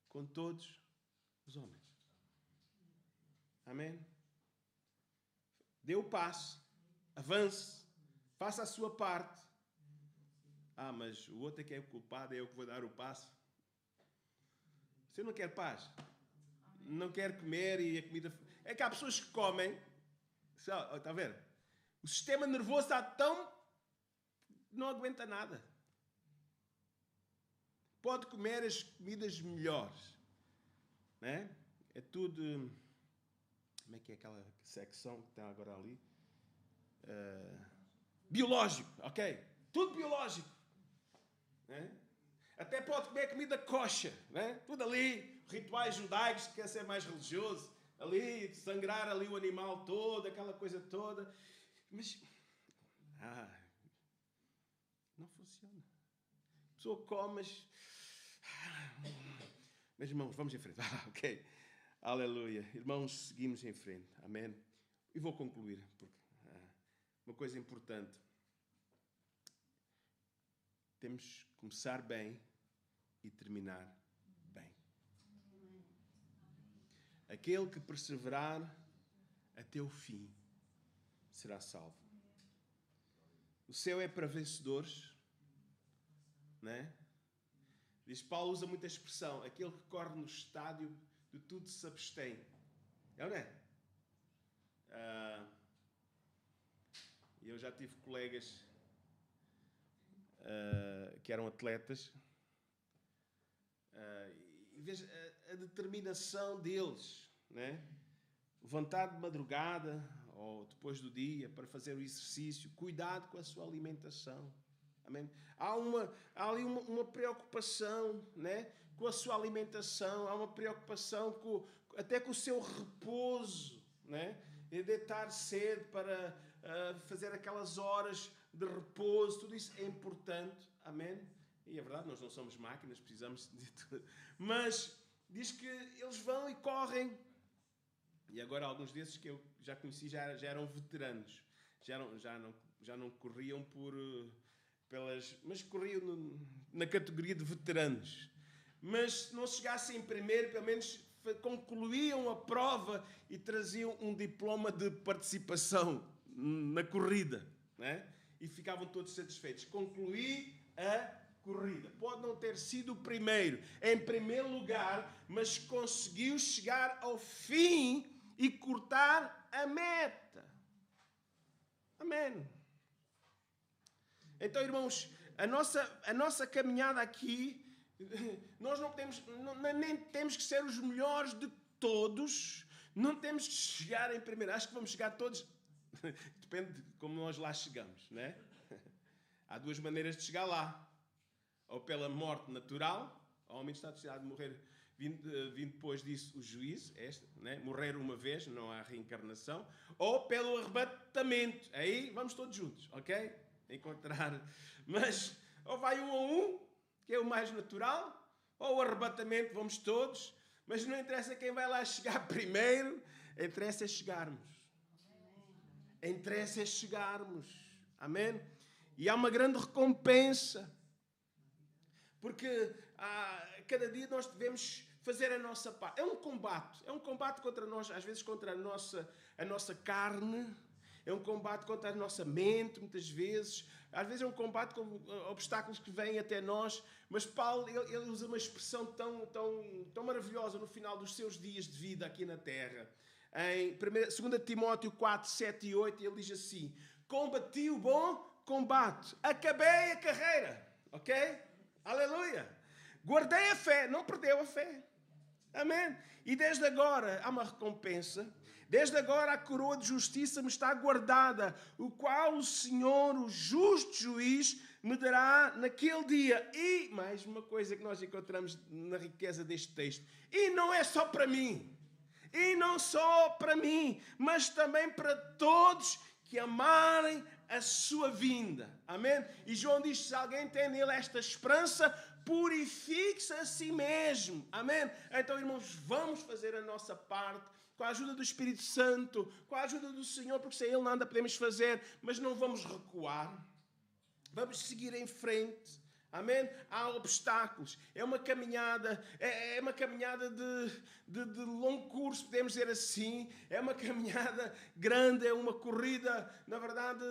Speaker 4: com todos os homens. Amém? Dê o passo, avance, faça a sua parte. Mas o outro é que é o culpado, é eu que vou dar o passo. Você não quer paz? Não quer comer e a comida... É que há pessoas que comem... Está a ver? O sistema nervoso está tão... não aguenta nada. Pode comer as comidas melhores. Né? É tudo... Como é que é aquela secção que está agora ali? Biológico, ok? Tudo biológico. Né? Até pode comer comida kosher, né? Tudo ali, rituais judaicos, que quer ser mais religioso, ali, sangrar ali o animal todo, aquela coisa toda. Mas, não funciona. A pessoa come, mas... Meus irmãos, vamos em frente. Ok. Aleluia. Irmãos, seguimos em frente. Amém. E vou concluir, porque uma coisa importante. Temos que começar bem e terminar bem. Aquele que perseverar até o fim será salvo. O céu é para vencedores, né? Diz Paulo, usa muita expressão, aquele que corre no estádio de tudo se abstém. É ou não é? Eu já tive colegas que eram atletas, e veja a determinação deles, né? Levantar de madrugada ou depois do dia para fazer o exercício, cuidado com a sua alimentação. Amém? Há ali uma preocupação, né? Com a sua alimentação, há uma preocupação até com o seu repouso, né? E deitar cedo para fazer aquelas horas de repouso, tudo isso é importante, amém? E é verdade, nós não somos máquinas, precisamos de tudo. Mas diz que eles vão e correm. E agora alguns desses que eu já conheci já eram veteranos. Já não corriam mas corriam na categoria de veteranos. Mas se não chegassem primeiro, pelo menos concluíam a prova e traziam um diploma de participação na corrida, né? E ficavam todos satisfeitos. Concluí a corrida. Pode não ter sido o primeiro, em primeiro lugar, mas conseguiu chegar ao fim e cortar a meta. Amém. Então, irmãos, a nossa caminhada aqui, nós nem temos que ser os melhores de todos, não temos que chegar em primeiro. Acho que vamos chegar todos, depende de como nós lá chegamos, né? Há duas maneiras de chegar lá: ou pela morte natural, o homem está destinado a morrer, vindo depois disso o juízo, né? Morrer uma vez, não há reencarnação, ou pelo arrebatamento. Aí vamos todos juntos, ok? Encontrar, mas ou vai um a um, que é o mais natural, ou o arrebatamento, vamos todos, mas não interessa quem vai lá chegar primeiro, interessa é chegarmos. Interessa é chegarmos. Amém? E há uma grande recompensa, porque cada dia nós devemos fazer a nossa parte. É um combate contra nós, às vezes contra a nossa carne, é um combate contra a nossa mente, muitas vezes. Às vezes é um combate com obstáculos que vêm até nós. Mas Paulo, ele usa uma expressão tão maravilhosa no final dos seus dias de vida aqui na Terra. Em 2 Timóteo 4, 7 e 8, ele diz assim: combati o bom combate, acabei a carreira. Ok? Aleluia! Guardei a fé, não perdeu a fé. Amém? E desde agora há uma recompensa. Desde agora a coroa de justiça me está guardada, o qual o Senhor, o justo juiz, me dará naquele dia. E, mais uma coisa que nós encontramos na riqueza deste texto, e não é só para mim, e não só para mim, mas também para todos que amarem a sua vinda. Amém? E João diz, se alguém tem nele esta esperança, purifique-se a si mesmo. Amém? Então, irmãos, vamos fazer a nossa parte, com a ajuda do Espírito Santo, com a ajuda do Senhor, porque sem Ele nada podemos fazer, mas não vamos recuar. Vamos seguir em frente. Amém? Há obstáculos. É uma caminhada, é uma caminhada de longo curso, podemos dizer assim. É uma caminhada grande, é uma corrida, na verdade,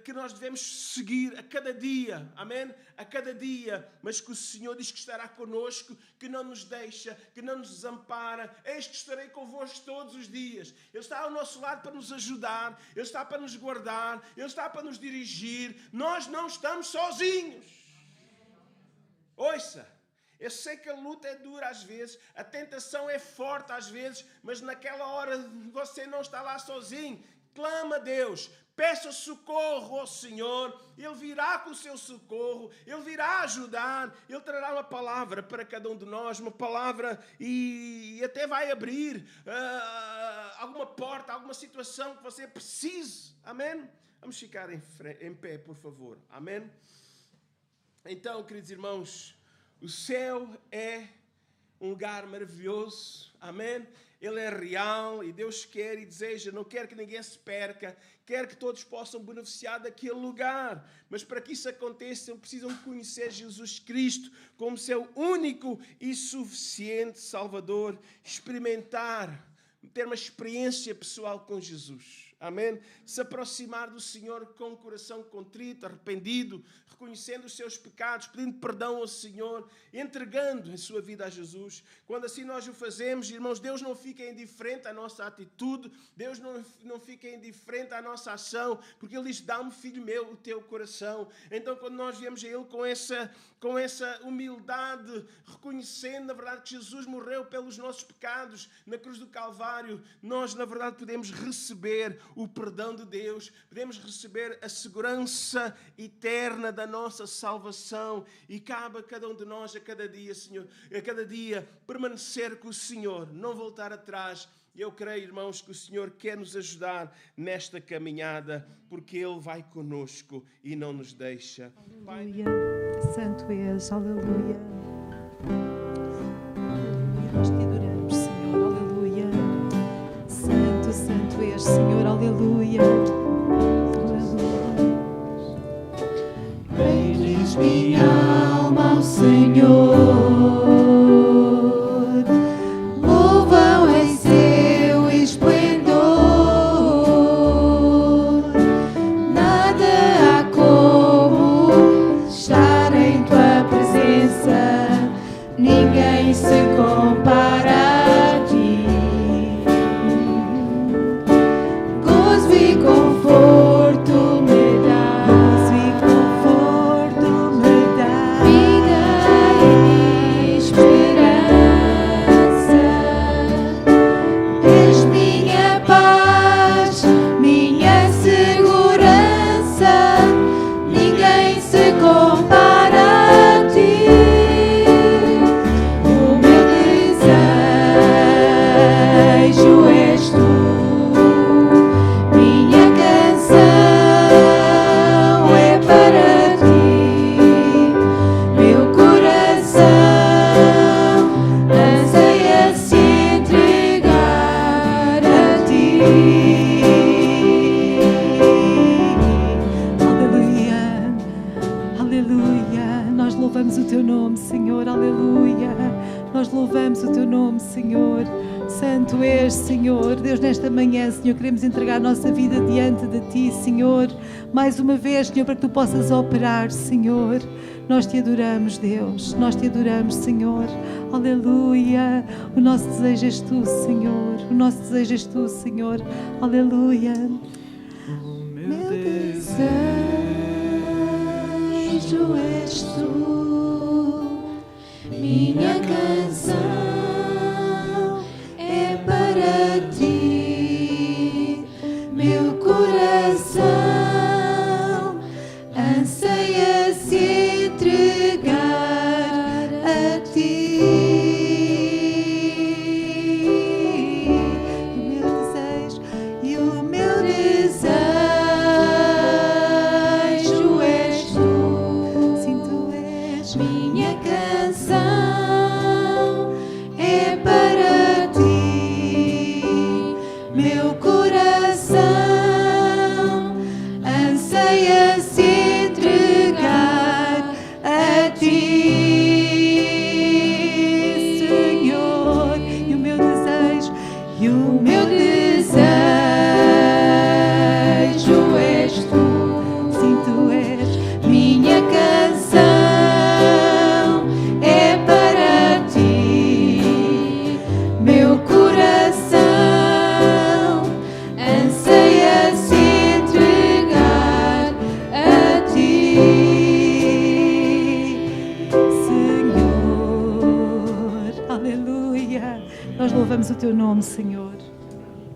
Speaker 4: que nós devemos seguir a cada dia. Amém? A cada dia. Mas que o Senhor diz que estará connosco, que não nos deixa, que não nos desampara. Eis que estarei convosco todos os dias. Ele está ao nosso lado para nos ajudar. Ele está para nos guardar. Ele está para nos dirigir. Nós não estamos sozinhos. Ouça, eu sei que a luta é dura às vezes, a tentação é forte às vezes, mas naquela hora você não está lá sozinho. Clama a Deus, peça socorro ao Senhor, Ele virá com o seu socorro, Ele virá ajudar, Ele trará uma palavra para cada um de nós, uma palavra e até vai abrir alguma porta, alguma situação que você precise. Amém? Vamos ficar em pé, por favor. Amém? Então, queridos irmãos, o céu é um lugar maravilhoso. Amém? Ele é real e Deus quer e deseja, não quer que ninguém se perca, quer que todos possam beneficiar daquele lugar. Mas para que isso aconteça, precisam conhecer Jesus Cristo como seu único e suficiente Salvador, experimentar, ter uma experiência pessoal com Jesus. Amém? Se aproximar do Senhor com um coração contrito, arrependido, reconhecendo os seus pecados, pedindo perdão ao Senhor, entregando a sua vida a Jesus. Quando assim nós o fazemos, irmãos, Deus não fica indiferente à nossa atitude, Deus não fica indiferente à nossa ação, porque Ele diz, dá-me, filho meu, o teu coração. Então, quando nós viemos a Ele com essa humildade, reconhecendo, na verdade, que Jesus morreu pelos nossos pecados na cruz do Calvário, nós, na verdade, podemos receber o perdão de Deus, podemos receber a segurança eterna da nossa salvação e cabe a cada um de nós a cada dia, Senhor, a cada dia permanecer com o Senhor, não voltar atrás. Eu creio, irmãos, que o Senhor quer nos ajudar nesta caminhada, porque Ele vai conosco e não nos deixa.
Speaker 1: Aleluia. Santo és, aleluia. Aleluia, nós te adoramos, Senhor, aleluia. Santo, santo és, Senhor, aleluia.
Speaker 2: Bendiz minha alma ao Senhor,
Speaker 1: Senhor. Santo és, Senhor. Deus, nesta manhã, Senhor, queremos entregar a nossa vida diante de Ti, Senhor. Mais uma vez, Senhor, para que Tu possas operar, Senhor. Nós Te adoramos, Deus. Nós Te adoramos, Senhor. Aleluia. O nosso desejo és Tu, Senhor. O nosso desejo és Tu, Senhor. Aleluia.
Speaker 5: O
Speaker 1: Meu desejo és Tu.
Speaker 2: Minha canção é para Ti, meu coração anseia se entregar a Ti.
Speaker 1: O meu desejo és Tu. Sim, Tu és
Speaker 2: Minha canção é para Ti, meu coração anseia se entregar a Ti,
Speaker 1: Senhor. E o meu desejo
Speaker 2: és Tu.
Speaker 1: sim, Tu és
Speaker 2: Minha canção é para Ti, meu coração anseia se entregar a Ti,
Speaker 1: Senhor. Aleluia. Nós louvamos o Teu nome, Senhor.